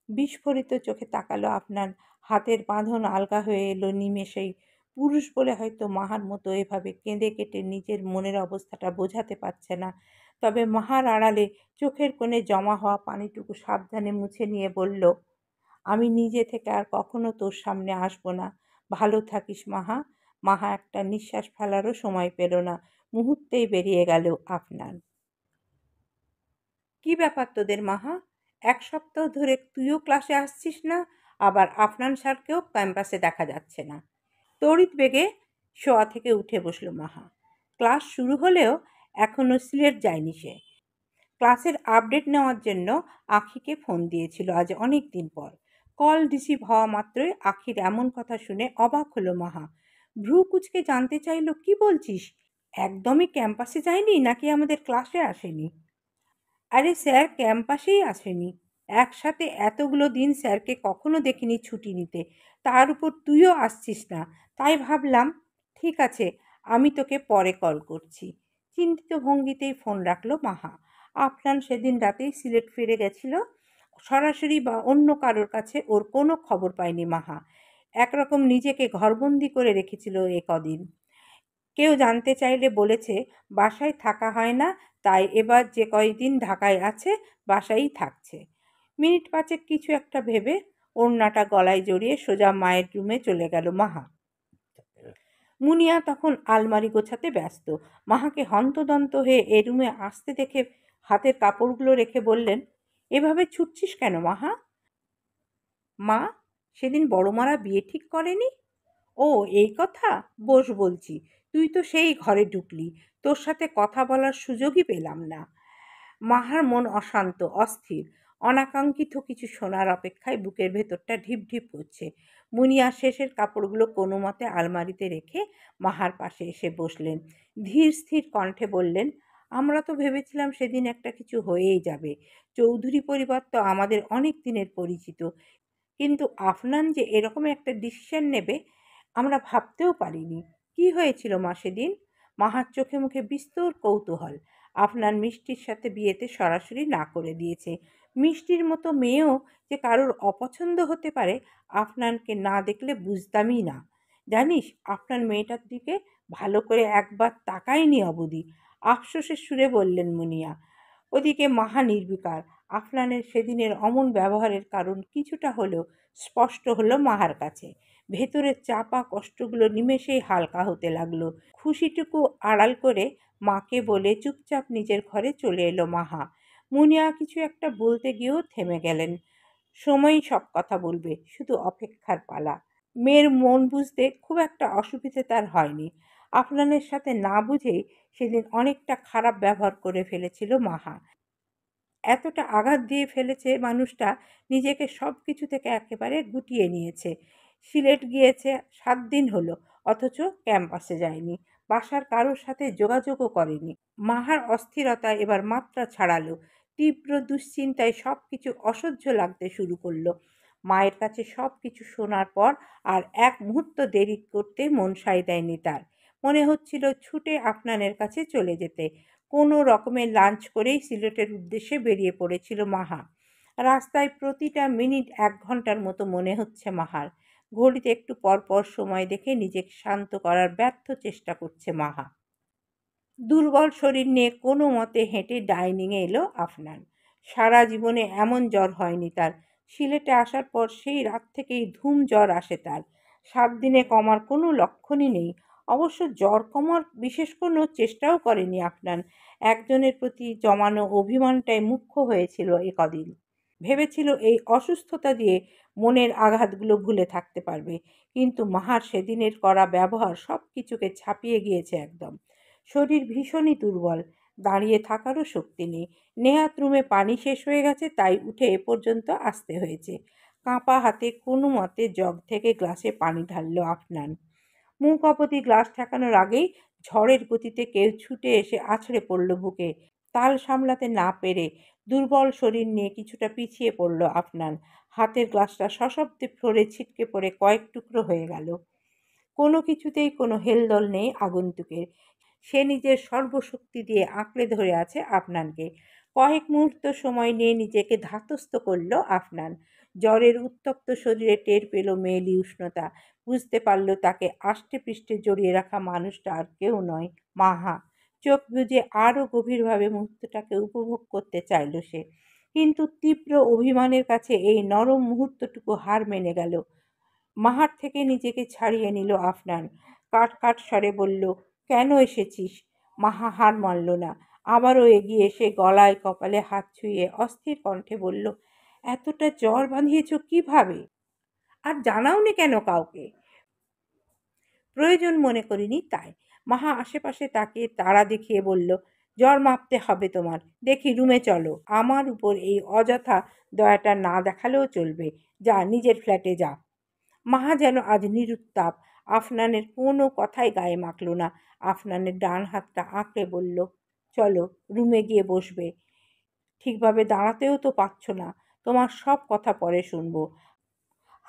বিস্ফোরিত চোখে তাকালো আফনান। হাতের বাঁধন আলগা হয়ে এলো নিমেষেই। পুরুষ বলে হয়তো মাহার মতো এভাবে কেঁদে কেটে নিজের মনের অবস্থাটা বোঝাতে পারছে না। তবে মাহার আড়ালে চোখের কোণে জমা হওয়া পানিটুকু সাবধানে মুছে নিয়ে বলল, আমি নিজে থেকে আর কখনো তোর সামনে আসবো না। ভালো থাকিস মাহা। মাহা একটা নিঃশ্বাস ফেলারও সময় পেল না। মুহূর্তেই বেরিয়ে গেল আফনান। কি ব্যাপার তোদের মাহা? এক সপ্তাহ ধরে তুইও ক্লাসে আসছিস না, আবার আফনান স্যারকেও ক্যাম্পাসে দেখা যাচ্ছে না। তড়িৎ বেগে শোয়া থেকে উঠে বসল মাহা। ক্লাস শুরু হলেও এখনও সিলেট যায়নি সে। ক্লাসের আপডেট নেওয়ার জন্য আখিকে ফোন দিয়েছিল আজ অনেক দিন পর। কল রিসিভ হওয়া মাত্রই আখির এমন কথা শুনে অবাক হলো মাহা। ভ্রু কুচকে জানতে চাইল, কি বলছিস? একদমই ক্যাম্পাসে যায়নি নাকি আমাদের ক্লাসে আসেনি? আরে স্যার ক্যাম্পাসেই আসেনি। একসাথে এতগুলো দিন স্যারকে কখনো দেখিনি ছুটি নিতে। তার উপর তুইও আসছিস না। তাই ভাবলাম, ঠিক আছে, আমি তোকে পরে কল করছি। চিন্তিত ভঙ্গিতেই ফোন রাখলো মাহা। আফনান সেদিন রাতেই সিলেট ফিরে গেছিল। সরাসরি বা অন্য কারোর কাছে ওর কোনো খবর পায়নি মাহা। একরকম নিজেকে ঘরবন্দি করে রেখেছিল এ কদিন। কেউ জানতে চাইলে বলেছে বাসায় থাকা হয় না, তাই এবার যে কয়দিন ঢাকায় আছে বাসায়ই থাকছে। মিনিট পাঁচেক কিছু একটা ভেবে ওড়নাটা গলায় জড়িয়ে সোজা মায়ের রুমে চলে গেল মাহা। মুনিয়া তখন আলমারি গোছাতে ব্যস্ত। মাহাকে হন্তদন্ত হয়ে এ রুমে আসতে দেখে হাতের কাপড়গুলো রেখে বললেন, এভাবে ছুটছিস কেন মাহা? মা, সেদিন বড়মারা বিয়ে ঠিক করেনি? ও এই কথা? বস বলছি। তুই তো সেই ঘরে ঢুকলি, তোর সাথে কথা বলার সুযোগই পেলাম না। মাহার মন অশান্ত, অস্থির। অনাকাঙ্ক্ষিত কিছু শোনার অপেক্ষায় বুকের ভেতরটা ঢিপ ঢিপ করছে। মুনিয়া শেষের কাপড়গুলো কোনো মতে আলমারিতে রেখে মাহার পাশে এসে বসলেন। ধীর স্থির কণ্ঠে বললেন, আমরা তো ভেবেছিলাম সেদিন একটা কিছু হয়েই যাবে। চৌধুরী পরিবার তো আমাদের অনেক দিনের পরিচিত, কিন্তু আফনান যে এরকম একটা ডিসিশন নেবে আমরা ভাবতেও পারিনি। কি হয়েছিল মা সেদিন? মাহার চোখে মুখে বিস্তর কৌতূহল। আফনান মিষ্টির সাথে বিয়েতে সরাসরি না করে দিয়েছে। মিষ্টির মতো মেয়েও যে কারোর অপছন্দ হতে পারে আফনানকে না দেখলে বুঝতামই না। জানিস, আফনান মেয়েটার দিকে ভালো করে একবার তাকায়নি অবধি। আফসোসের সুরে বললেন মুনিয়া। ওদিকে মাহা নির্বিকার। আফনানের সেদিনের অমন ব্যবহারের কারণ কিছুটা হলেও স্পষ্ট হলো মাহার কাছে। ভেতরের চাপা কষ্টগুলো নিমেষেই হালকা হতে লাগলো। খুশিটুকু আড়াল করে মাকে বলে চুপচাপ নিজের ঘরে চলে এলো মাহা। মুনিয়া কিছু একটা বলতে গিয়েও থেমে গেলেন। সময়ই সব কথা বলবে, শুধু অপেক্ষার পালা। মেয়ের মন বুঝতে খুব একটা অসুবিধে তার হয়নি। আফনানের সাথে না বুঝেই সেদিন অনেকটা খারাপ ব্যবহার করে ফেলেছিল মাহা। এতটা আঘাত দিয়ে ফেলেছে মানুষটা, নিজেকে সব কিছু থেকে একেবারে গুটিয়ে নিয়েছে। সিলেট গিয়েছে 7 দিন হলো, অথচ ক্যাম্পাসে যায়নি। বাসার কারোর সাথে যোগাযোগও করেনি। মাহার অস্থিরতা এবার মাত্রা ছাড়ালো। তীব্র দুশ্চিন্তায় সব কিছু অসহ্য লাগতে শুরু করলো। মায়ের কাছে সব কিছু শোনার পর আর এক মুহূর্ত দেরি করতে মন সায় দেয়নি তার। মনে হচ্ছিল ছুটে আফনানের কাছে চলে যেতে। কোনো রকমে লাঞ্চ করেই সিলেটের উদ্দেশ্যে বেরিয়ে পড়েছিল মাহা। রাস্তায় প্রতিটা মিনিট 1 ঘন্টার মতো মনে হচ্ছে মাহার। ঘড়িতে একটু পর পর সময় দেখে নিজেকে শান্ত করার ব্যর্থ চেষ্টা করছে মাহা। দুর্বল শরীর নিয়ে কোনো মতে হেঁটে ডাইনিংয়ে এলো আফনান। সারা জীবনে এমন জ্বর হয়নি তার। সিলেটে আসার পর সেই রাত থেকেই ধুম জ্বর আসে তার। 7 দিনে কমার কোনো লক্ষণই নেই। অবশ্য জ্বর কমার বিশেষ কোনো চেষ্টাও করেনি আফনান। একজনের প্রতি জমানো অভিমানটাই মুখ্য হয়েছিল এ কদিন। ভেবেছিল এই অসুস্থতা দিয়ে মনের আঘাতগুলো ভুলে থাকতে পারবে, কিন্তু মাহার সেদিনের করা ব্যবহার সব কিছুকে ছাপিয়ে গিয়েছে একদম। শরীর ভীষণই দুর্বল, দাঁড়িয়ে থাকারও শক্তি নেই। নেহাত রুমে পানি শেষ হয়ে গেছে, তাই উঠে এ পর্যন্ত আসতে হয়েছে। কাঁপা হাতে কোনো মতে জগ থেকে গ্লাসে পানি ঢালল আফনান। মুখ অবধি গ্লাস ঠেকানোর আগেই ঝড়ের গতিতে কেউ ছুটে এসে আছড়ে পড়ল বুকে। তাল সামলাতে না পেরে দুর্বল শরীর নিয়ে কিছুটা পিছিয়ে পড়ল আফনান। হাতের গ্লাসটা সশব্দে ফ্লোরে ছিটকে পড়ে কয়েক টুকরো হয়ে গেল। কোনো কিছুতেই কোনো হেলদোল নেই আগন্তুকের। সে নিজের সর্বশক্তি দিয়ে আঁকড়ে ধরে আছে আফনানকে। কয়েক মুহূর্ত সময় নিয়ে নিজেকে ধাতস্থ করল আফনান। জ্বরের উত্তপ্ত শরীরে টের পেল মেয়েলি উষ্ণতা। বুঝতে পারল তাকে আষ্টে পৃষ্ঠে জড়িয়ে রাখা মানুষটা আর কেউ নয়, মাহা। চোখ বুজে আরও গভীরভাবে মুহূর্তটাকে উপভোগ করতে চাইল সে, কিন্তু তীব্র অভিমানের কাছে এই নরম মুহূর্তটুকু হার মেনে গেল। মাহার থেকে নিজেকে ছাড়িয়ে নিল আফনান। কাট কাট স্বরে বলল, কেন এসেছিস? মাহা হার মানল না। আবারও এগিয়ে এসে গলায় কপালে হাত ছুঁয়ে অস্থির কণ্ঠে বলল, এতটা জ্বর বাঁধিয়েছ কিভাবে? আর জানাওনি কেন কাউকে? প্রয়োজন মনে করিনি তাই। মাহা আশেপাশে তাকিয়ে তাড়া দেখিয়ে বলল, জ্বর মাপতে হবে তোমার। দেখি রুমে চলো। আমার উপর এই অযথা দয়াটা না দেখালেও চলবে। যা, নিজের ফ্ল্যাটে যা। মাহা যেন আজ নিরুত্তাপ। আফনানের কোনো কথাই গায়ে মাখল না। আফনানের ডান হাতটা আঁকড়ে বলল, চলো, রুমে গিয়ে বসবে। ঠিকভাবে দাঁড়াতেও তো পারছ না। তোমার সব কথা পরে শুনবো।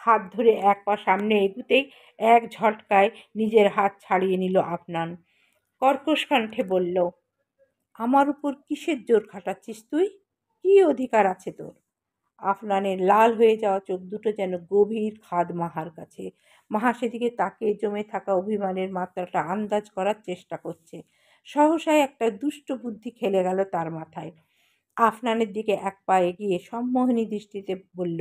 হাত ধরে এক পা সামনে এগুতেই এক ঝটকায় নিজের হাত ছাড়িয়ে নিল আফনান। কর্কশ কণ্ঠে বলল, আমার উপর কিসের জোর খাটাচ্ছিস তুই? কি অধিকার আছে তোর? আফনানের লাল হয়ে যাওয়া চোখ দুটো যেন গভীর খাদ মাহার কাছে। মাহা সেদিকে তাকিয়ে জমে থাকা অভিমানের মাত্রাটা আন্দাজ করার চেষ্টা করছে। সহসাই একটা দুষ্ট বুদ্ধি খেলে গেল তার মাথায়। আফনানের দিকে এক পা এগিয়ে সম্মোহনী দৃষ্টিতে বলল,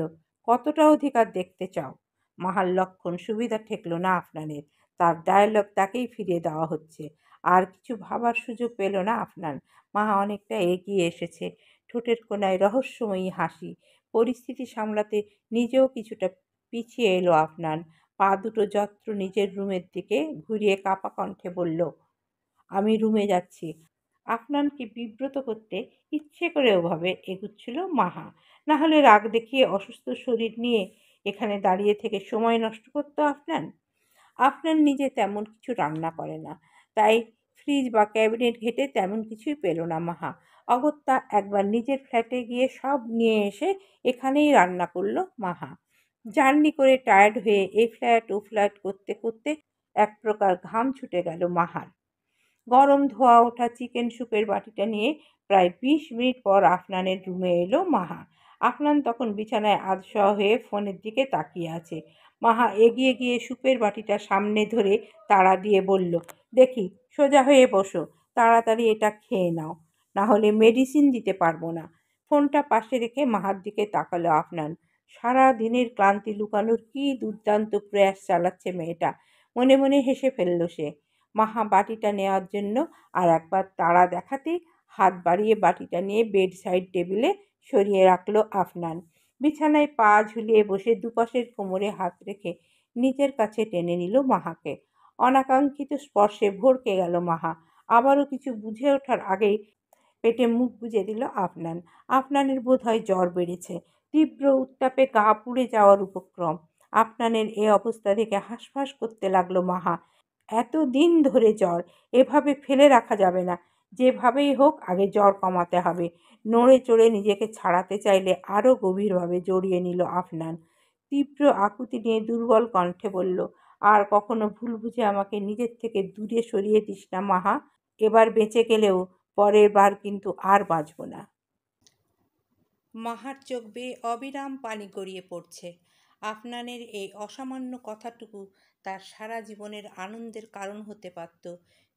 কতটা অধিকার দেখতে চাও? মাহার লক্ষণ সুবিধা ঠেকল না আফনানের। তার ডায়ালগ তাকেই ফিরিয়ে দেওয়া হচ্ছে। আর কিছু ভাবার সুযোগ পেল না আফনান। মাহা অনেকটা এগিয়ে এসেছে, ঠোঁটের কোণায় রহস্যময়ী হাসি। পরিস্থিতি সামলাতে নিজেও কিছুটা পিছিয়ে এলো আফনান। পা দুটো যত্র নিজের রুমের দিকে ঘুরিয়ে কাঁপা কণ্ঠে বলল, আমি রুমে যাচ্ছি। আফনানকে বিব্রত করতে ইচ্ছে করে ওভাবে এগুচ্ছিল মাহা। না হলে রাগ দেখিয়ে অসুস্থ শরীর নিয়ে এখানে দাঁড়িয়ে থেকে সময় নষ্ট করতো আফনান। আফনান নিজে তেমন কিছু রান্না করে না, তাই ফ্রিজ বা ক্যাবিনেট ঘেঁটে তেমন কিছুই পেল না মাহা। অগত্যা একবার নিজের ফ্ল্যাটে গিয়ে সব নিয়ে এসে এখানেই রান্না করলো মাহা। জার্নি করে টায়ার্ড হয়ে এই ফ্ল্যাট ও ফ্ল্যাট করতে করতে এক প্রকার ঘাম ছুটে গেল মাহার। গরম ধোয়া ওঠা চিকেন স্যুপের বাটিটা নিয়ে প্রায় 20 মিনিট পর আফনানের রুমে এলো মাহা। আফনান তখন বিছানায় আধশোয়া হয়ে ফোনের দিকে তাকিয়ে আছে। মাহা এগিয়ে গিয়ে স্যুপের বাটিটা সামনে ধরে তাড়া দিয়ে বলল, দেখি, সোজা হয়ে বসো। তাড়াতাড়ি এটা খেয়ে নাও, না হলে মেডিসিন দিতে পারবো না। ফোনটা পাশে রেখে মাহার দিকে তাকালো আফনান। সারা দিনের ক্লান্তি লুকানোর কি দুর্দান্ত প্রয়াস চালাচ্ছে মেয়েটা। মনে মনে হেসে ফেলল সে। মাহা বাটিটা নেওয়ার জন্য আর একবার তাড়া দেখাতেই হাত বাড়িয়ে বাটিটা নিয়ে বেড সাইড টেবিলে সরিয়ে রাখলো আফনান। বিছানায় পা ঝুলিয়ে বসে দুপাশের কোমরে হাত রেখে নিজের কাছে টেনে নিল মাহাকে। অনাকাঙ্ক্ষিত স্পর্শে ভড়কে গেল মাহা। আবারও কিছু বুঝে ওঠার আগেই পেটে মুখ গুজে দিল আফনান। আফনানের বোধহয় জ্বর বেড়েছে। তীব্র উত্তাপে গা পুড়ে যাওয়ার উপক্রম। আফনানের এ অবস্থা দেখে হাঁসফাঁস করতে লাগলো মাহা। এতদিন ধরে জ্বর, এভাবে ফেলে রাখা যাবে না। যেভাবেই হোক আগে জ্বর কমাতে হবে। নড়ে চড়ে নিজেকে ছাড়াতে চাইলে আরও গভীরভাবে জড়িয়ে নিল আফনান। তীব্র আকুতি নিয়ে দুর্বল কণ্ঠে বলল, আর কখনো ভুল বুঝে আমাকে নিজের থেকে দূরে সরিয়ে দিস না মাহা। এবার বেঁচে গেলেও পরের বার কিন্তু আর বাঁচব না। মাহার চোখ বেয়ে অবিরাম পানি গড়িয়ে পড়ছে। আফনানের এই অসামান্য কথাটুকু তার সারা জীবনের আনন্দের কারণ হতে পারত,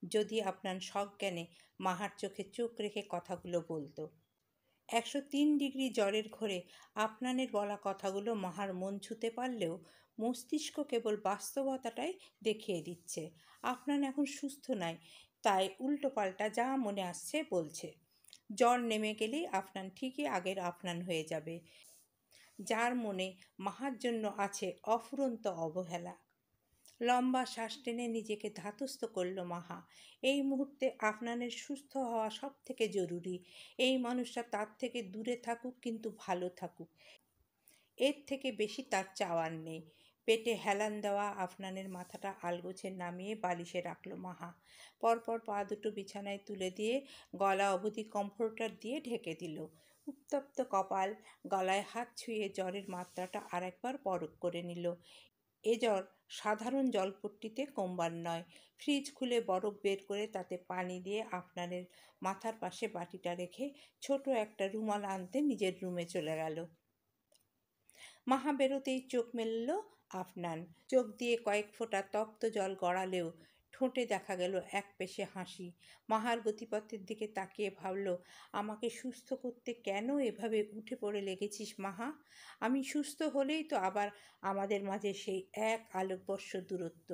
যদি আফনান সজ্ঞানে মাহার চোখে চোখ রেখে কথাগুলো বলতো। 103 ডিগ্রি জ্বরের ঘোরে আফনানের বলা কথাগুলো মাহার মন ছুঁতে পারলেও মস্তিষ্ক কেবল বাস্তবতাটাই দেখিয়ে দিচ্ছে। আফনান এখন সুস্থ নয়, তাই উল্টোপাল্টা যা মনে আসছে বলছে। জ্বর নেমে গেলেই আফনান ঠিকই আগের আফনান হয়ে যাবে, যার মনে মাহার জন্য আছে অফুরন্ত অবহেলা। লম্বা শ্বাস টেনে নিজেকে ধাতস্থ করল মাহা। এই মুহূর্তে আফনানের সুস্থ হওয়া সব থেকে জরুরি। এই মানুষটা তার থেকে দূরে থাকুক, কিন্তু ভালো থাকুক, এর থেকে বেশি তার চাওয়ার নেই। পেটে হেলান দেওয়া আফনানের মাথাটা আলগোছে নামিয়ে বালিশে রাখল মাহা। পরপর পা দুটো বিছানায় তুলে দিয়ে গলা অবধি কমফোর্টার দিয়ে ঢেকে দিল। উত্তপ্ত কপাল, গলায় হাত ছুঁয়ে জ্বরের মাত্রাটা আরেকবার পরখ করে নিল। এ জ্বর সাধারণ জলপট্টিতে কমবার নয়। ফ্রিজ খুলে বরফ বের করে তাতে পানি দিয়ে আফনানের মাথার পাশে বাটিটা রেখে ছোট একটা রুমাল আনতে নিজের রুমে চলে গেল। মাহা বেরোতেই চোখ মেলল আফনান। চোখ দিয়ে কয়েক ফোঁটা তপ্ত জল গড়ালেও ঠোঁটে দেখা গেল একপেশে হাসি। মাহার গতিপথের দিকে তাকিয়ে ভাবল, আমাকে সুস্থ করতে কেন এভাবে উঠে পড়ে লেগেছিস মাহা? আমি সুস্থ হলেই তো আবার আমাদের মাঝে সেই এক আলোকবর্ষ দূরত্ব।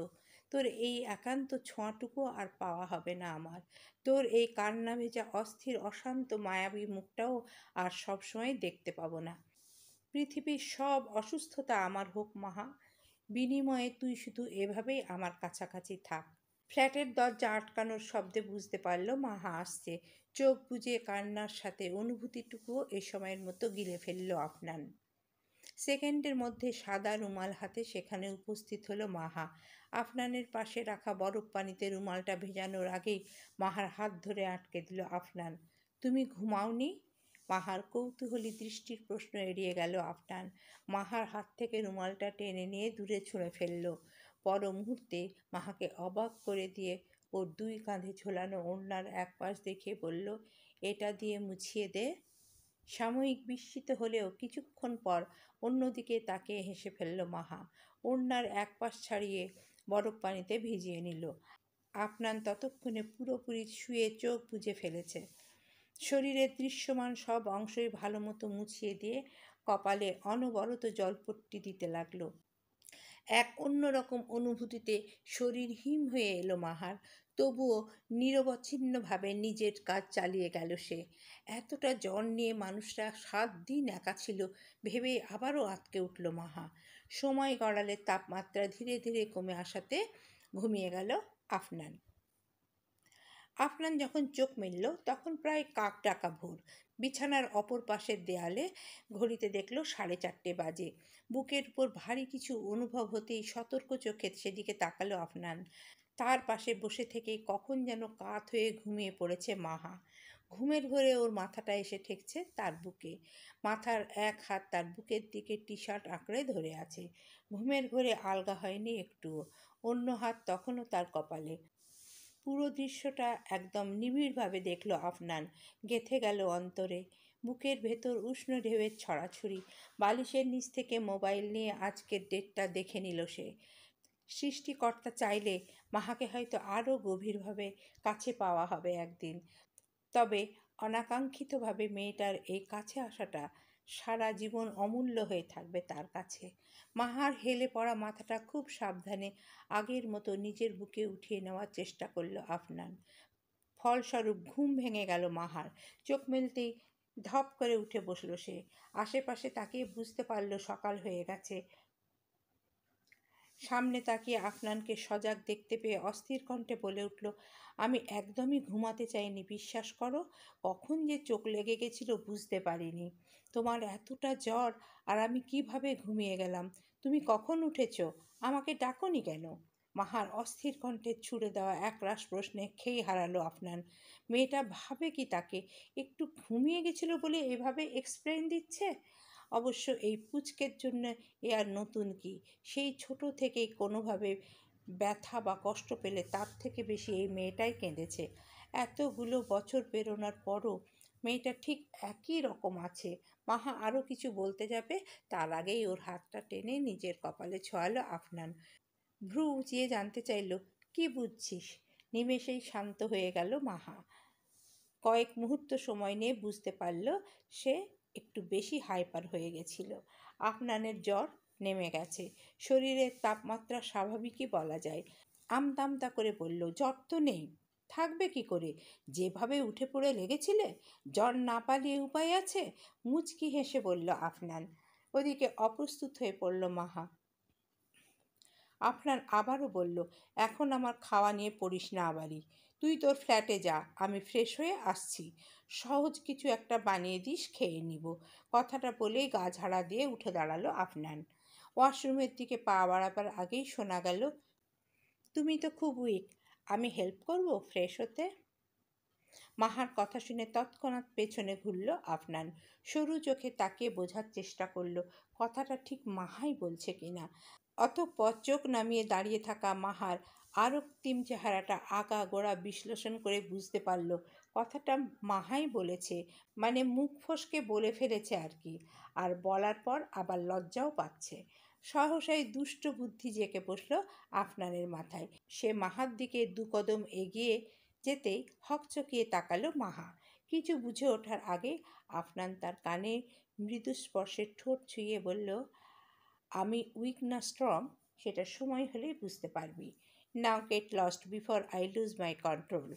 তোর এই একান্ত ছোঁয়াটুকু আর পাওয়া হবে না আমার। তোর এই কান্না ভেজা অস্থির অশান্ত মায়াবী মুখটাও আর সবসময় দেখতে পাবো না। পৃথিবীর সব অসুস্থতা আমার হোক মাহা, বিনিময়ে তুই শুধু এভাবেই আমার কাছাকাছি থাক। ফ্ল্যাটের দরজা আটকানোর শব্দে বুঝতে পারল মাহা আসছে। চোখ বুজে কান্নার সাথে অনুভূতিটুকুও এ সময়ের মতো গিলে ফেলল আফনান। সেকেন্ডের মধ্যে সাদা রুমাল হাতে সেখানে উপস্থিত হলো মাহা। আফনানের পাশে রাখা বরফ পানিতে রুমালটা ভেজানোর আগেই মাহার হাত ধরে আটকে দিল আফনান। তুমি ঘুমাওনি? মাহার কৌতূহলী দৃষ্টির প্রশ্ন এড়িয়ে গেল আফনান। মাহার হাত থেকে রুমালটা টেনে নিয়ে দূরে ছুঁড়ে ফেলল। পর মুহূর্তে মাহাকে অবাক করে দিয়ে ওর দুই কাঁধে ঝোলানো ওড়নার এক পাশ দেখিয়ে বলল, এটা দিয়ে মুছিয়ে দে। সাময়িক বিস্মিত হলেও কিছুক্ষণ পর অন্যদিকে তাকিয়ে হেসে ফেলল মাহা। ওড়নার এক পাশ ছাড়িয়ে বরফ পানিতে ভিজিয়ে নিল। আফনান ততক্ষণে পুরোপুরি শুয়ে চোখ বুজে ফেলেছে। শরীরের দৃশ্যমান সব অংশই ভালো মতো মুছিয়ে দিয়ে কপালে অনবরত জলপট্টি দিতে লাগলো। এক অন্যরকম অনুভূতিতে শরীর হিম হয়ে এলো মাহার। তবুও নিরবচ্ছিন্নভাবে নিজের কাজ চালিয়ে গেল সে। এতটা জ্বর নিয়ে মানুষরা 7 দিন একা ছিল ভেবে আবারও আঁতকে উঠল মাহা। সময় গড়ালে তাপমাত্রা ধীরে ধীরে কমে আসাতে ঘুমিয়ে গেল আফনান। আফনান যখন চোখ মেলল তখন প্রায় কাক ডাকা ভোর। বিছানার অপর পাশের দেয়ালে ঘড়িতে দেখল 4:30 বাজে। বুকের উপর ভারী কিছু অনুভব হতেই সতর্ক চোখে সেদিকে তাকালো আফনান। তার পাশে বসে থেকেই কখন যেন কাত হয়ে ঘুমিয়ে পড়েছে মাহা। ঘুমের ঘোরে ওর মাথাটা এসে ঠেকছে তার বুকে। মাথার এক হাত তার বুকের দিকে টি শার্ট আঁকড়ে ধরে আছে। ঘুমের ঘোরে আলগা হয়নি একটুও। অন্য হাত তখনও তার কপালে। পুরো দৃশ্যটা একদম নিবিড়ভাবে দেখল আফনান। গেঁথে গেল অন্তরে। বুকের ভেতর উষ্ণ ঢেউয়ের ছড়াছড়ি। বালিশের নিচ থেকে মোবাইল নিয়ে আজকের ডেটটা দেখে নিল সে। সৃষ্টিকর্তা চাইলে মাহাকে হয়তো আরও গভীরভাবে কাছে পাওয়া হবে একদিন। তবে অনাকাঙ্ক্ষিতভাবে মেয়েটার এই কাছে আসাটা সারা জীবন অমূল্য হয়ে থাকবে তার কাছে। মাহার হেলে পড়া মাথাটা খুব সাবধানে আগের মতো নিজের বুকে উঠিয়ে নেওয়ার চেষ্টা করল আফনান। ফলস্বরূপ ঘুম ভেঙে গেল মাহার। চোখ মেলতেই ধপ করে উঠে বসল সে। আশেপাশে তাকিয়ে বুঝতে পারল সকাল হয়ে গেছে। সামনে তাকিয়ে আফনানকে সজাগ দেখতে পেয়ে অস্থির কণ্ঠে বলে উঠল, আমি একদমই ঘুমাতে চাইনি, বিশ্বাস করো। কখন যে চোখ লেগে গেছিল বুঝতে পারিনি। তোমার এতটা জ্বর আর আমি কিভাবে ঘুমিয়ে গেলাম। তুমি কখন উঠেছ? আমাকে ডাকোনি কেন? মাহার অস্থির কণ্ঠে ছুড়ে দেওয়া একরাশ প্রশ্নে খেই হারালো আফনান। মেয়েটা ভাবে কি তাকে একটু ঘুমিয়ে গেছিল বলে এভাবে এক্সপ্লেন দিচ্ছে? অবশ্য এই পুচকের জন্য এ আর নতুন কি। সেই ছোট থেকেই কোনোভাবে ব্যথা বা কষ্ট পেলে তার থেকে বেশি এই মেয়েটাই কেঁদেছে। এতগুলো বছর পেরোনোর পরও মেয়েটা ঠিক একই রকম আছে। মাহা আরও কিছু বলতে যাবে তার আগেই ওর হাতটা টেনে নিজের কপালে ছোঁয়ালো আফনান। ভ্রু উঁচিয়ে জানতে চাইল, কি বুঝছিস? নিমেষেই শান্ত হয়ে গেল মাহা। কয়েক মুহূর্ত সময় নিয়ে বুঝতে পারল সে একটু বেশি হাইপার হয়ে গেছিল। আফনানের জ্বর নেমে গেছে, শরীরের তাপমাত্রা স্বাভাবিকই বলা যায়। আমতা করে বলল, জ্বর তো নেই, থাকবে কি করে? যেভাবে উঠে পড়ে লেগেছিলে, জ্বর না পালিয়ে উপায় আছে? মুচকি হেসে বলল আফনান। ওদিকে অপ্রস্তুত হয়ে পড়ল মাহা। আফনান আবারও বলল, এখন আমার খাওয়া নিয়ে পড়িস না আবারই। তুই তোর ফ্ল্যাটে যা, আমি ফ্রেশ হয়ে আসছি। সহজ কিছু একটা বানিয়ে দিস, খেয়ে নিব। কথাটা বলেই গা ঝাড়া দিয়ে উঠে দাঁড়ালো আফনান। ওয়াশরুমের দিকে পা বাড়াবার আগেই শোনা গেল, তুমি তো খুব উইক, আমি হেল্প করব ফ্রেশ হতে? মাহার কথা শুনে তৎক্ষণাৎ পেছনে ঘুরল আফনান। সরু চোখে তাকিয়ে বোঝার চেষ্টা করলো কথাটা ঠিক মাহাই বলছে কিনা। অতঃপর চোখ নামিয়ে দাঁড়িয়ে থাকা মাহার আরক্তিম চেহারাটা আগাগোড়া বিশ্লেষণ করে বুঝতে পারল কথাটা মাহাই বলেছে, মানে মুখ ফসকে বলে ফেলেছে আর কি। আর বলার পর আবার লজ্জাও পাচ্ছে। সহসাই দুষ্ট বুদ্ধি জেঁকে বসল আফনানের মাথায়। সে মাহার দিকে দু কদম এগিয়ে যেতেই হকচকিয়ে তাকালো মাহা। কিছু বুঝে ওঠার আগে আফনান তার কানে মৃদু স্পর্শের ঠোঁট ছুঁয়ে বলল, আমি উইক না স্ট্রং সেটা সময় হলেই বুঝতে পারবি। নাও get lost before I loose my control.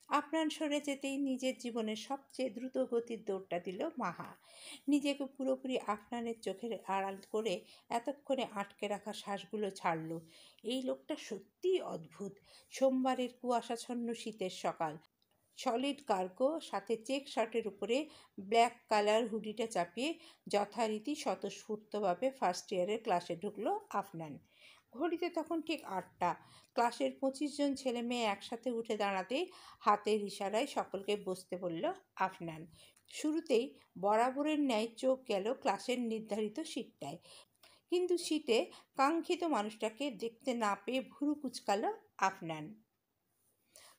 Afnan সরে যেতেই নিজের জীবনের সবচেয়ে দ্রুত গতির দৌড়টা দিল মাহা। নিজেকে পুরোপুরি আফনানের চোখের আড়াল করে এতক্ষণে আটকে রাখা শ্বাসগুলো ছাড়ল। এই লোকটা সত্যিই অদ্ভুত। সোমবারের কুয়াশাচ্ছন্ন শীতের সকাল, সলিড কার্গো, সাথে চেক শার্টের উপরে ব্ল্যাক কালার হুডিটা চাপিয়ে যথারীতি স্বতঃস্ফূর্তভাবে ফার্স্ট ইয়ারের ক্লাসে ঢুকলো আফনান। ঘড়িতে তখন ঠিক 8টা। ক্লাসের 25 জন ছেলে মেয়ে একসাথে উঠে দাঁড়াতেই হাতের ইশারায় সকলকে বসতে বলল আফনান। শুরুতেই বরাবরের ন্যায় চোখ গেল ক্লাসের নির্ধারিত সিটটায়, কিন্তু সিটে কাঙ্ক্ষিত মানুষটাকে দেখতে না পেয়ে ভুরু কুচকালো আফনান।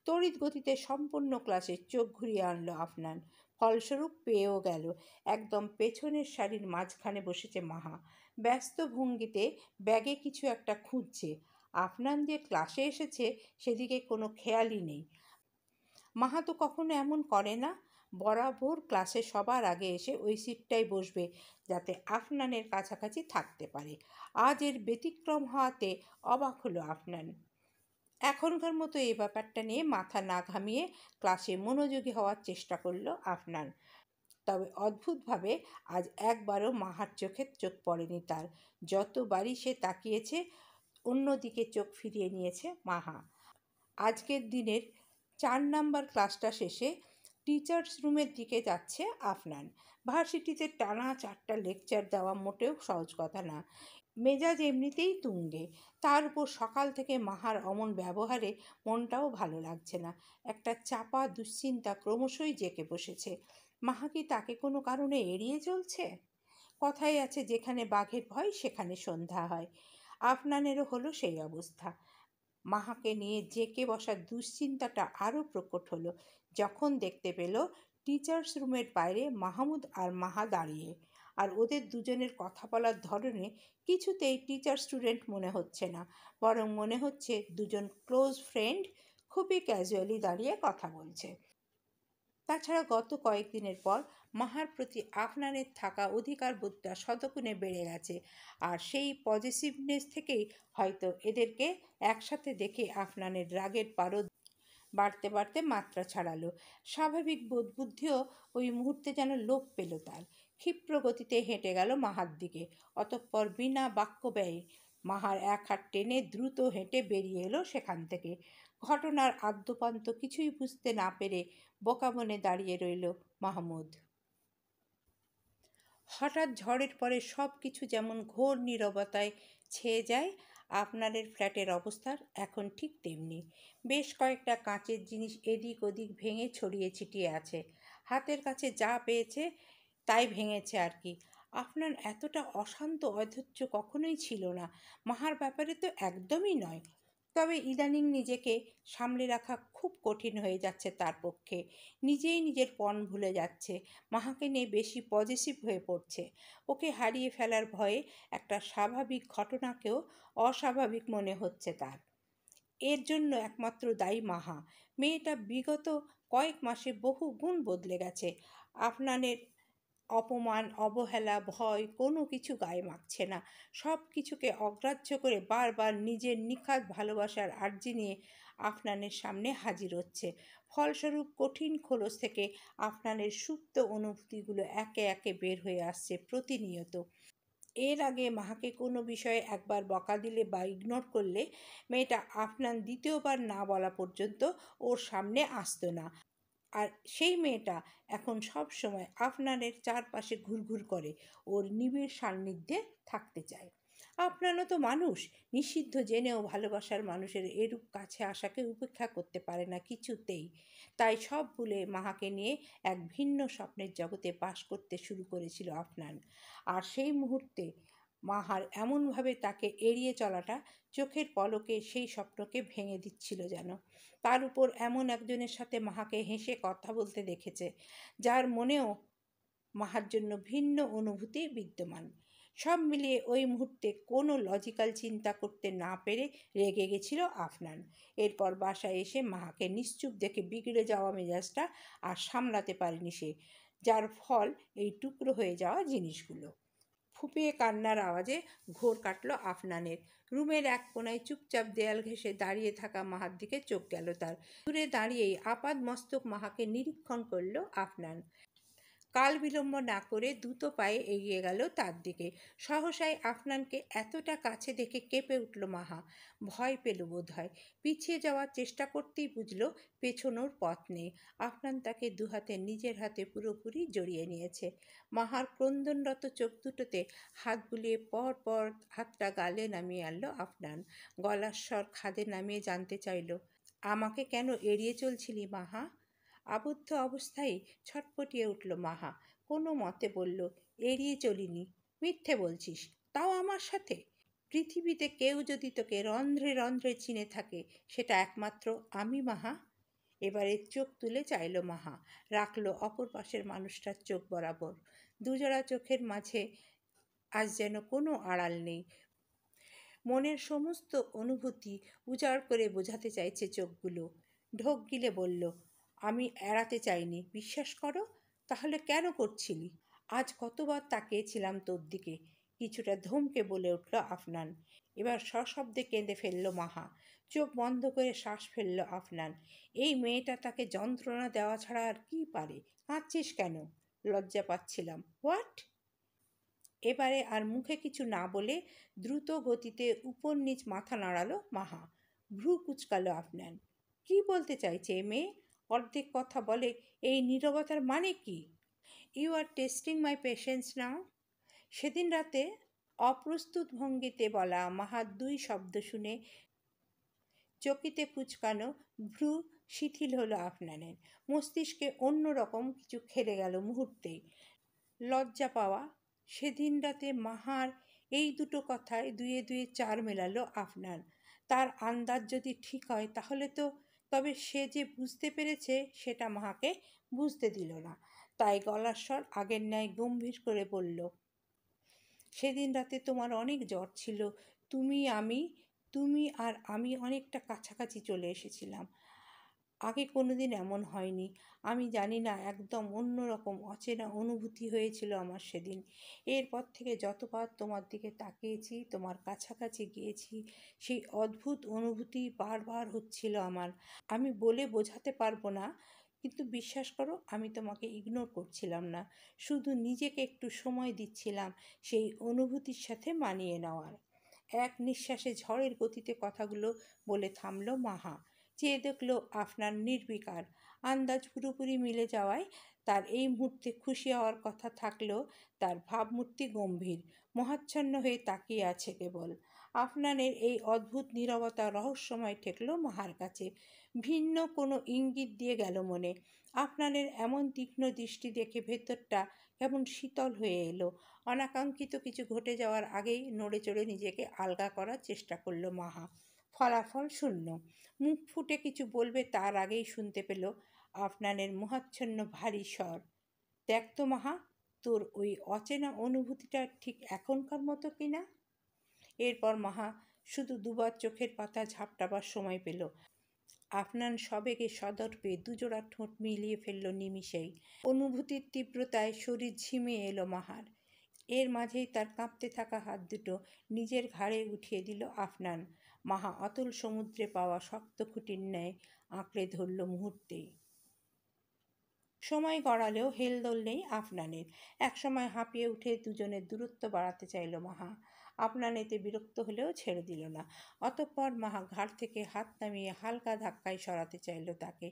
তড়িৎ গতিতে সম্পূর্ণ ক্লাসে চোখ ঘুরিয়ে আনলো আফনান। ফলস্বরূপ পেয়েও গেল। একদম পেছনের সারির মাঝখানে বসেছে মাহা। ব্যস্ত ভঙ্গিতে ব্যাগে কিছু একটা খুঁজছে। আফনান যে ক্লাসে এসেছে সেদিকে কোনো খেয়ালই নেই। মাহা তো কখনো এমন করে না। বরাবর ক্লাসে সবার আগে এসে ওই সিটটাই বসবে, যাতে আফনানের কাছাকাছি থাকতে পারে। আজ এর ব্যতিক্রম হওয়াতে অবাক হলো আফনান। এখনকার মতো এই ব্যাপারটা নিয়ে মাথা না ঘামিয়ে ক্লাসে মনোযোগী হওয়ার চেষ্টা করলো আফনান। তবে অদ্ভুতভাবে আজ একবারও মাহার চোখে চোখ পড়েনি তার। যতবারই সে তাকিয়েছে অন্যদিকে চোখ ফিরিয়ে নিয়েছে মাহা। আজকের দিনের 4 নাম্বার ক্লাসটা শেষে টিচার্স রুমের দিকে যাচ্ছে আফনান। ভার্সিটিতে টানা 4টা লেকচার দেওয়া মোটেও সহজ কথা না। মেজাজ এমনিতেই তুঙ্গে, তার উপর সকাল থেকে মাহার অমন ব্যবহারে মনটাও ভালো লাগছে না। একটা চাপা দুশ্চিন্তা ক্রমশই জেঁকে বসেছে। মাহা কি তাকে কোনো কারণে এড়িয়ে চলছে? কথাই আছে, যেখানে বাঘের ভয় সেখানে সন্ধ্যা হয়। আফনানেরও হলো সেই অবস্থা। মাহাকে নিয়ে জেঁকে বসার দুশ্চিন্তাটা আরও প্রকট হলো যখন দেখতে পেল টিচার্স রুমের বাইরে মাহমুদ আর মাহা দাঁড়িয়ে। আর ওদের দুজনের কথা বলার ধরনে কিছুতেই টিচার স্টুডেন্ট মনে হচ্ছে না, বরং মনে হচ্ছে দুজন ক্লোজ ফ্রেন্ড খুবই ক্যাজুয়ালি দাঁড়িয়ে কথা বলছে। তাছাড়া গত কয়েকদিনের পর মাহার প্রতি আফনানের থাকা অধিকার বোধটা শতগুণে বেড়ে গেছে। আর সেই পজিটিভনেস থেকেই হয়তো এদেরকে একসাথে দেখে আফনানের রাগের পারদ বাড়তে বাড়তে মাত্রা ছাড়ালো। স্বাভাবিক বোধবুদ্ধিও ওই মুহূর্তে যেন লোপ পেল তার। ক্ষিপ্র গতিতে হেঁটে গেল মাহার দিকে। অতঃপর বিনা বাক্য ব্যয়ে মাহার এক হাত টেনে দ্রুত হেঁটে বেরিয়ে এলো সেখান থেকে। ঘটনার আদ্যোপান্ত কিছুই বুঝতে না পেরে বোকা মনে দাঁড়িয়ে রইল মাহমুদ। হঠাৎ ঝড়ের পরে সব কিছু যেমন ঘোর নীরবতায় ছেয়ে যায়, আপনাদের ফ্ল্যাটের অবস্থার এখন ঠিক তেমনি। বেশ কয়েকটা কাঁচের জিনিস এদিক ওদিক ভেঙে ছড়িয়ে ছিটিয়ে আছে। হাতের কাছে যা পেয়েছে তাই ভেঙেছে আর কি। আপনার এতটা অশান্ত অধৈর্য কখনোই ছিল না। মাহার ব্যাপারে তো একদমই নয়। তবে ইদানিং নিজেকে সামলে রাখা খুব কঠিন হয়ে যাচ্ছে তার পক্ষে। নিজেই নিজের পণ ভুলে যাচ্ছে। মাহাকে নিয়ে বেশি পজিটিভ হয়ে পড়ছে। ওকে হারিয়ে ফেলার ভয়ে একটা স্বাভাবিক ঘটনাকেও অস্বাভাবিক মনে হচ্ছে তার। এর জন্য একমাত্র দায়ী মাহা। মেয়েটা বিগত কয়েক মাসে বহু গুণ বদলে গেছে। আফনানের অপমান, অবহেলা, ভয় কোনো কিছু গায়ে মাখছে না। সব কিছুকে অগ্রাহ্য করে বারবার নিজের নিখাদ ভালোবাসার আর্জি নিয়ে আফনানের সামনে হাজির হচ্ছে। ফলস্বরূপ কঠিন খোলস থেকে আফনানের সুপ্ত অনুভূতিগুলো একে একে বের হয়ে আসছে প্রতিনিয়ত। এর আগে মাহাকে কোনো বিষয়ে একবার বকা দিলে বা ইগনোর করলে মেয়েটা আফনান দ্বিতীয়বার না বলা পর্যন্ত ওর সামনে আসতো না। আর সেই মেয়েটা এখন সব সময় আফনানের চারপাশে ঘুরঘুর করে, ওর নিবিড় সান্নিধ্যে থাকতে চায়। আপনারও তো মানুষ, নিষিদ্ধ জেনেও ভালোবাসার মানুষের এরূপ কাছে আসাকে উপেক্ষা করতে পারে না কিছুতেই। তাই সব ভুলে মাহাকে নিয়ে এক ভিন্ন স্বপ্নের জগতে বাস করতে শুরু করেছিল আফনান। আর সেই মুহূর্তে মাহার এমনভাবে তাকে এড়িয়ে চলাটা চোখের পলকে সেই স্বপ্নকে ভেঙে দিচ্ছিল যেন। তার উপর এমন একজনের সাথে মাহাকে হেসে কথা বলতে দেখেছে, যার মনেও মাহার জন্য ভিন্ন অনুভূতি বিদ্যমান। সব মিলিয়ে ওই মুহূর্তে কোনো লজিক্যাল চিন্তা করতে না পেরে রেগে গেছিল আফনান। এরপর বাসায় এসে মাহাকে নিশ্চুপ দেখে বিগড়ে যাওয়া মেজাজটা আর সামলাতে পারেনি সে, যার ফল এই টুকরো হয়ে যাওয়া জিনিসগুলো। ফুপিয়ে কান্নার আওয়াজে ঘোর কাটল আফনানের। রুমের এক কোনায় চুপচাপ দেয়াল ঘেঁষে দাঁড়িয়ে থাকা মাহার দিকে চোখ গেল তার। দূরে দাঁড়িয়েই আপাদ মস্তক মাহাকে নিরীক্ষণ করল আফনান। কাল বিলম্ব না করে দ্রুত পায়ে এগিয়ে গেল তার দিকে। সহসাই আফনানকে এতটা কাছে দেখে কেঁপে উঠল মাহা। ভয় পেল বোধ হয়। পিছিয়ে যাওয়ার চেষ্টা করতেই বুঝল পেছনোর পথ নেই। আফনান তাকে দুহাতে নিজের হাতে পুরোপুরি জড়িয়ে নিয়েছে। মাহার ক্রন্দনরত চোখ দুটোতে হাত বুলিয়ে পর পর হাতটা গালে নামিয়ে আনলো আফনান। গলার স্বর খাদে নামিয়ে জানতে চাইল, আমাকে কেন এড়িয়ে চলছিলি মাহা? আবদ্ধ অবস্থায় ছটপটিয়ে উঠল মাহা। কোনো মতে বলল, এড়িয়ে চলিনি। মিথ্যে বলছিস, তাও আমার সাথে? পৃথিবীতে কেউ যদি তোকে রন্ধ্রে রন্ধ্রে চিনে থাকে, সেটা একমাত্র আমি মাহা। এবারে চোখ তুলে চাইল মাহা, রাখলো অপর পাশের মানুষটার চোখ বরাবর। দুজোড়া চোখের মাঝে আজ যেন কোনো আড়াল নেই। মনের সমস্ত অনুভূতি উজাড় করে বোঝাতে চাইছে চোখগুলো। ঢোক গিলে বলল, আমি এড়াতে চাইনি, বিশ্বাস করো। তাহলে কেন করছিলি? আজ কতবার তাকিয়েছিলাম তোর দিকে, কিছুটা ধমকে বলে উঠল আফনান। এবার সশব্দে কেঁদে ফেলল মাহা। চোখ বন্ধ করে শ্বাস ফেলল আফনান। এই মেয়েটা তাকে যন্ত্রণা দেওয়া ছাড়া আর কি পারে? কাঁদছিস কেন? লজ্জা পাচ্ছিলাম। হোয়াট? এবারে আর মুখে কিছু না বলে দ্রুত গতিতে উপর নিচ মাথা নাড়ালো মাহা। ভ্রু কুচকালো আফনান। কি বলতে চাইছে এ মেয়ে? অর্ধেক কথা বলে, এই নীরবতার মানে কি? You are testing my patience now. সেদিন রাতে অপ্রস্তুত ভঙ্গিতে বলা মাহার দুই শব্দ শুনে চকিতে কুচকানো ভ্রু শিথিল হলো আফনানের। মস্তিষ্কে অন্য রকম কিছু খেলে গেল মুহূর্তেই। লজ্জা পাওয়া, সেদিন রাতে মাহার এই দুটো কথায় দুয়ে দুয়ে চার মেলালো আফনান। তার আন্দাজ যদি ঠিক হয় তাহলে তবে সে যে বুঝতে পেরেছে সেটা মাহাকে বুঝতে দিল না। তাই গলার স্বর আগের ন্যায় গম্ভীর করে বলল, সেদিন রাতে তোমার অনেক জ্বর ছিল। তুমি আর আমি অনেকটা কাছাকাছি চলে এসেছিলাম। আগে কোনোদিন এমন হয়নি। আমি জানি না, একদম অন্যরকম অচেনা অনুভূতি হয়েছিল আমার সেদিন। এরপর থেকে যতবার তোমার দিকে তাকিয়েছি, তোমার কাছাকাছি গিয়েছি, সেই অদ্ভুত অনুভূতি বারবার হচ্ছিল আমার। আমি বলে বোঝাতে পারবো না, কিন্তু বিশ্বাস করো, আমি তোমাকে ইগনোর করছিলাম না, শুধু নিজেকে একটু সময় দিচ্ছিলাম সেই অনুভূতির সাথে মানিয়ে নেওয়ার। এক নিঃশ্বাসে ঝড়ের গতিতে কথাগুলো বলে থামল মাহা। চেয়ে দেখল আফনান নির্বিকার। আন্দাজ পুরোপুরি মিলে যাওয়ায় তার এই মুহূর্তে খুশি হওয়ার কথা থাকলেও তার ভাবমূর্তি গম্ভীর, মোহাচ্ছন্ন হয়ে তাকিয়ে আছে কেবল। আফনানের এই অদ্ভুত নীরবতা রহস্যময় ঠেকল মাহার কাছে। ভিন্ন কোনো ইঙ্গিত দিয়ে গেল মনে। আফনানের এমন তীক্ষ্ণ দৃষ্টি দেখে ভেতরটা কেমন শীতল হয়ে এলো। অনাকাঙ্ক্ষিত কিছু ঘটে যাওয়ার আগেই নড়ে চড়ে নিজেকে আলগা করার চেষ্টা করলো মাহা। ফলাফল শূন্য। মুখ ফুটে কিছু বলবে তার আগেই শুনতে পেল আফনানের মোহাচ্ছন্ন ভারী স্বর, দেখ তো মাহা, তোর ওই অচেনা অনুভূতিটা ঠিক এখনকার মতো কিনা। এরপর মাহা শুধু দুবার চোখের পাতা ঝাপটাবার সময় পেল। আফনান সবেগে সদর্পে দুজোড়া ঠোঁট মিলিয়ে ফেলল নিমিষেই। অনুভূতির তীব্রতায় শরীর ঝিমিয়ে এলো মাহার। এর মাঝেই তার কাঁপতে থাকা হাত দুটো নিজের ঘাড়ে উঠিয়ে দিল আফনান। মাহা অতল সমুদ্রে পাওয়া শক্ত খুঁটির ন্যায় আঁকড়ে ধরল মুহূর্তেই। সময় গড়ালেও হেলদোল নেই আফনানের। একসময় হাঁপিয়ে উঠে দুজনের দূরত্ব বাড়াতে চাইল মাহা। আফনান এতে বিরক্ত হলেও ছেড়ে দিল না। অতঃপর মাহা ঘাড় থেকে হাত নামিয়ে হালকা ধাক্কায় সরাতে চাইল তাকে।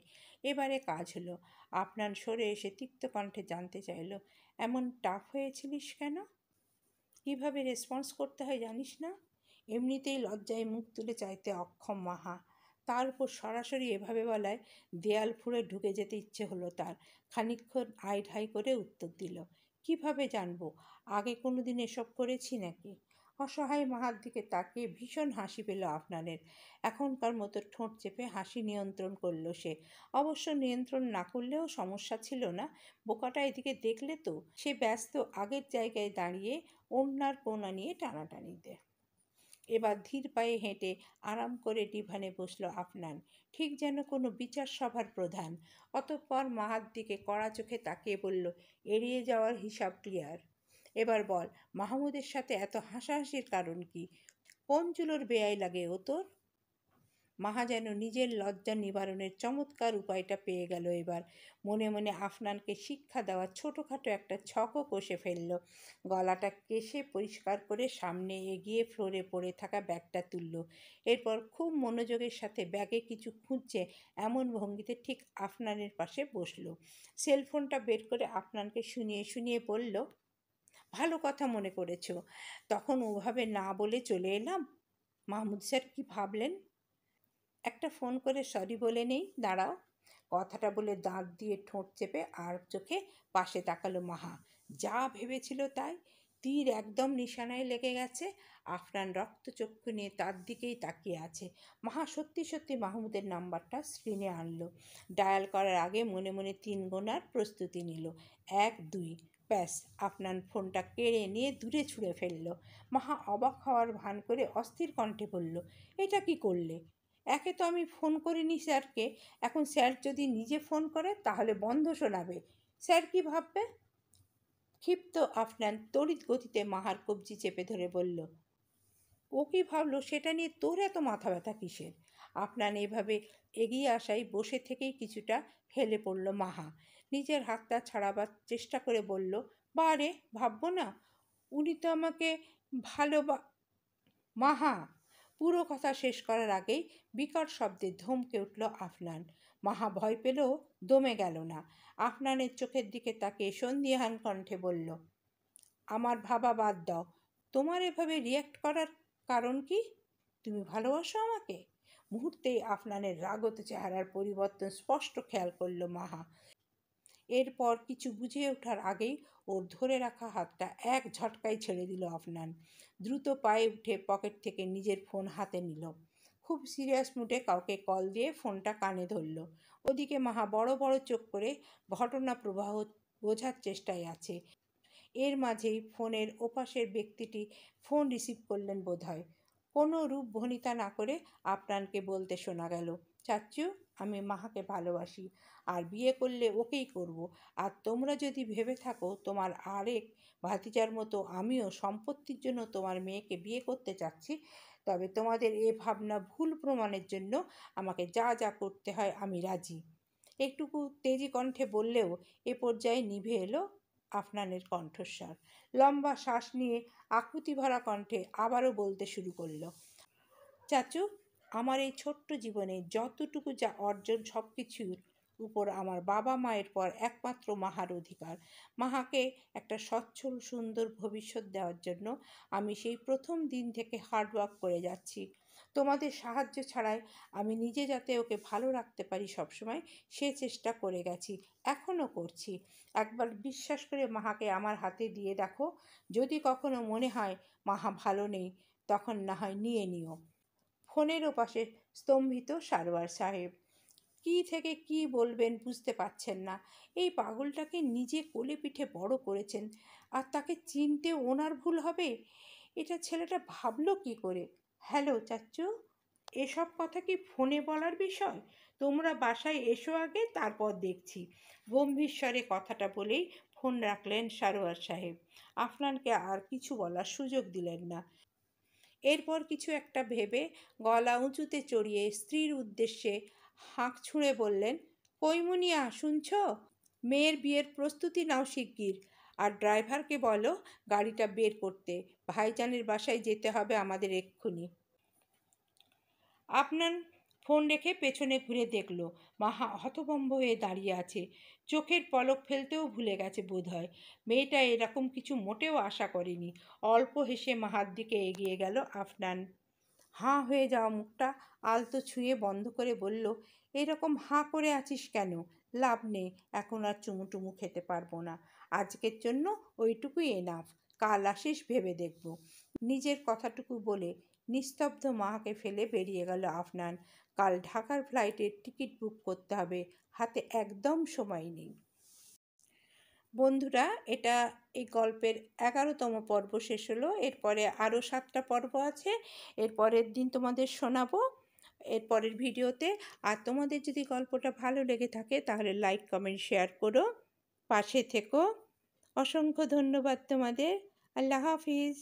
এবারে কাজ হলো। আফনান সরে এসে তিক্ত কণ্ঠে জানতে চাইল, এমন টাফ হয়েছিলিস কেন? কিভাবে রেসপন্স করতে হয় জানিস না? এমনিতেই লজ্জায় মুখ তুলে চাইতে অক্ষম মাহা। তার উপর সরাসরি এভাবে বলায় দেয়াল ফুঁড়ে ঢুকে যেতে ইচ্ছে হলো তার। খানিকক্ষণ আইঢাই করে উত্তর দিল, কিভাবে জানবো? আগে কোনো দিন এসব করেছি নাকি? অসহায় মাহার দিকে তাকিয়ে ভীষণ হাসি পেল আফনানের। এখনকার মতো ঠোঁট চেপে হাসি নিয়ন্ত্রণ করলো সে। অবশ্য নিয়ন্ত্রণ না করলেও সমস্যা ছিল না। বোকাটা এদিকে দেখলে তো। সে ব্যস্ত আগের জায়গায় দাঁড়িয়ে ওড়নার কোনা নিয়ে টানাটানিতে। এবার ধীর পায়ে হেঁটে আরাম করে ডিভানে বসলো আফনান, ঠিক যেন কোনো বিচার সভার প্রধান। অতঃপর মাহার দিকে কড়া চোখে তাকিয়ে বলল, এড়িয়ে যাওয়ার হিসাব ক্লিয়ার। এবার বল, মাহমুদের সাথে এত হাসাহাসির কারণ কি? কোন চুলোর বেয়াই লাগে ও তোর? মাহা যেন নিজের লজ্জা নিবারণের চমৎকার উপায়টা পেয়ে গেল এবার। মনে মনে আফনানকে শিক্ষা দেওয়ার ছোটোখাটো একটা ছকও কষে ফেলল। গলাটা কেশে পরিষ্কার করে সামনে এগিয়ে ফ্লোরে পড়ে থাকা ব্যাগটা তুলল। এরপর খুব মনোযোগের সাথে ব্যাগে কিছু খুঁজছে এমন ভঙ্গিতে ঠিক আফনানের পাশে বসলো। সেলফোনটা বের করে আফনানকে শুনিয়ে শুনিয়ে বলল, ভালো কথা মনে করেছ। তখন ওভাবে না বলে চলে এলাম। মাহমুদ স্যার কি ভাবলেন? একটা ফোন করে সরি বলে নেই, দাঁড়াও। কথাটা বলে দাঁত দিয়ে ঠোঁট চেপে আর চোখে পাশে তাকালো মাহা। যা ভেবেছিল তাই। তীর একদম নিশানায় লেগে গেছে। আফরান রক্তচক্ষু নিয়ে তার দিকেই তাকিয়ে আছে। মাহা সত্যি সত্যি মাহমুদের নাম্বারটা স্ক্রিনে আনলো। ডায়াল করার আগে মনে মনে 3 গোনার প্রস্তুতি নিল। 1 2। ব্যাস, আফনান ফোনটা কেড়ে নিয়ে দূরে ছুঁড়ে ফেলল। মাহা অবাক হওয়ার ভান করে অস্থির কণ্ঠে বলল, এটা কি করলে? একে তো আমি ফোন করিনি স্যারকে, এখন স্যার যদি নিজে ফোন করে তাহলে বন্ধ শোনাবে। স্যার কি ভাববে? ক্ষিপ্ত আফনান তড়িৎ গতিতে মাহার কবজি চেপে ধরে বলল, ও কি ভাবলো সেটা নিয়ে তোর এত মাথা ব্যথা কিসের? আফনান এভাবে এগিয়ে আসায় বসে থেকেই কিছুটা হেলে পড়ল মাহা। নিজের হাতটা ছাড়াবার চেষ্টা করে বলল, বারে ভাববো না? উনি তো আমাকে ভালো মাহা। পুরো কথা শেষ করার আগেই বিকট শব্দে ধমকে উঠল আফনান। মাহা ভয় পেলেও দমে গেল না। আফনানের চোখের দিকে তাকিয়ে সন্দিহান কণ্ঠে বলল, আমার ভাবা বাদ দাও। তোমার এভাবে রিয়্যাক্ট করার কারণ কি? তুমি ভালোবাসো আমাকে? মুহূর্তেই আফনানের রাগত চেহারার পরিবর্তন স্পষ্ট খেয়াল করল মাহা। এরপর কিছু বুঝে ওঠার আগেই ওর ধরে রাখা হাতটা এক ঝটকায় ছেড়ে দিল আফনান। দ্রুত পায়ে উঠে পকেট থেকে নিজের ফোন হাতে নিল। খুব সিরিয়াস মুডে কাউকে কল দিয়ে ফোনটা কানে ধরল। ওদিকে মাহা বড় বড় চোখ করে ঘটনা প্রবাহ বোঝার চেষ্টায় আছে। এর মাঝেই ফোনের ওপাশের ব্যক্তিটি ফোন রিসিভ করলেন বোধহয়। কোনো রূপ ভনিতা না করে আফনানকে বলতে শোনা গেল, চাচ্চু, আমি মাহাকে ভালোবাসি, আর বিয়ে করলে ওকেই করব। আর তোমরা যদি ভেবে থাকো তোমার আরেক ভাতিজার মতো আমিও সম্পত্তির জন্য তোমার মেয়েকে বিয়ে করতে চাচ্ছি, তবে তোমাদের এ ভাবনা ভুল প্রমাণের জন্য আমাকে যা যা করতে হয় আমি রাজি। একটুকু তেজি কণ্ঠে বললেও এ পর্যায়ে নিভে এলো আফনানের কণ্ঠস্বর। লম্বা শ্বাস নিয়ে আকুতি ভরা কণ্ঠে আবারও বলতে শুরু করলো, চাচু, আমার এই ছোট্ট জীবনে যতটুকু যা অর্জন সব কিছুর উপর আমার বাবা মায়ের পর একমাত্র মাহার অধিকার। মাহাকে একটা সচ্ছল সুন্দর ভবিষ্যৎ দেওয়ার জন্য আমি সেই প্রথম দিন থেকে হার্ডওয়ার্ক করে যাচ্ছি। তোমাদের সাহায্য ছাড়াই আমি নিজে যাতে ওকে ভালো রাখতে পারি সবসময় সে চেষ্টা করে গেছি, এখনও করছি। একবার বিশ্বাস করে মাহাকে আমার হাতে দিয়ে দেখো। যদি কখনো মনে হয় মাহা ভালো নেই, তখন না হয় নিয়ে নিও। ফোনের ওপাশে স্তম্ভিত সারোয়ার সাহেব কি থেকে কি বলবেন বুঝতে পারছেন না। এই পাগলটাকে নিজে কোলে পিঠে বড় করেছেন, আর তাকে চিনতে ওনার ভুল হবে? এটা ছেলেটা ভাবলো কি করে? হ্যালো চাচ্চু, এসব কথা কি ফোনে বলার বিষয়? তোমরা বাসায় এসো আগে, তারপর দেখছি। গম্ভীর স্বরে কথাটা বলেই ফোন রাখলেন সারোয়ার সাহেব। আফনানকে আর কিছু বলার সুযোগ দিলেন না। এরপর কিছু একটা ভেবে গলা উঁচুতে চড়িয়ে স্ত্রীর উদ্দেশ্যে হাঁক ছুঁড়ে বললেন, কই মুনিয়া, শুনছ? মেয়ের বিয়ের প্রস্তুতি নাও শিগগির। আর ড্রাইভারকে বলো গাড়িটা বের করতে। ভাইজানের বাসায় যেতে হবে আমাদের এক্ষুনি। আপনার ফোন রেখে পেছনে ঘুরে দেখল মাহা হতভম্ব হয়ে দাঁড়িয়ে আছে। চোখের পলক ফেলতেও ভুলে গেছে বোধহয়। মেয়েটা এরকম কিছু মোটেও আশা করেনি। অল্প হেসে মাহার দিকে এগিয়ে গেল আফনান। হাঁ হয়ে যাওয়া মুখটা আলতো ছুঁয়ে বন্ধ করে বলল, এরকম হাঁ করে আছিস কেন? লাভ নেই, এখন আর চুমুটুমু খেতে পারবো না। আজকের জন্য ওইটুকুই এনাফ। কাল আসিস, ভেবে দেখব। নিজের কথাটুকু বলে নিস্তব্ধ মাকে ফেলে বেরিয়ে গেল আফনান। কাল ঢাকার ফ্লাইটের টিকিট বুক করতে হবে, হাতে একদম সময় নেই। বন্ধুরা, এই গল্পের 11তম পর্ব শেষ হলো। এরপরে আরও 7টা পর্ব আছে, এরপরের দিন তোমাদের শোনাবো এরপরের ভিডিওতে। আর তোমাদের যদি গল্পটা ভালো লেগে থাকে তাহলে লাইক কমেন্ট শেয়ার করো, পাশে থেকো। অসংখ্য ধন্যবাদ তোমাদের। আল্লাহ হাফিজ।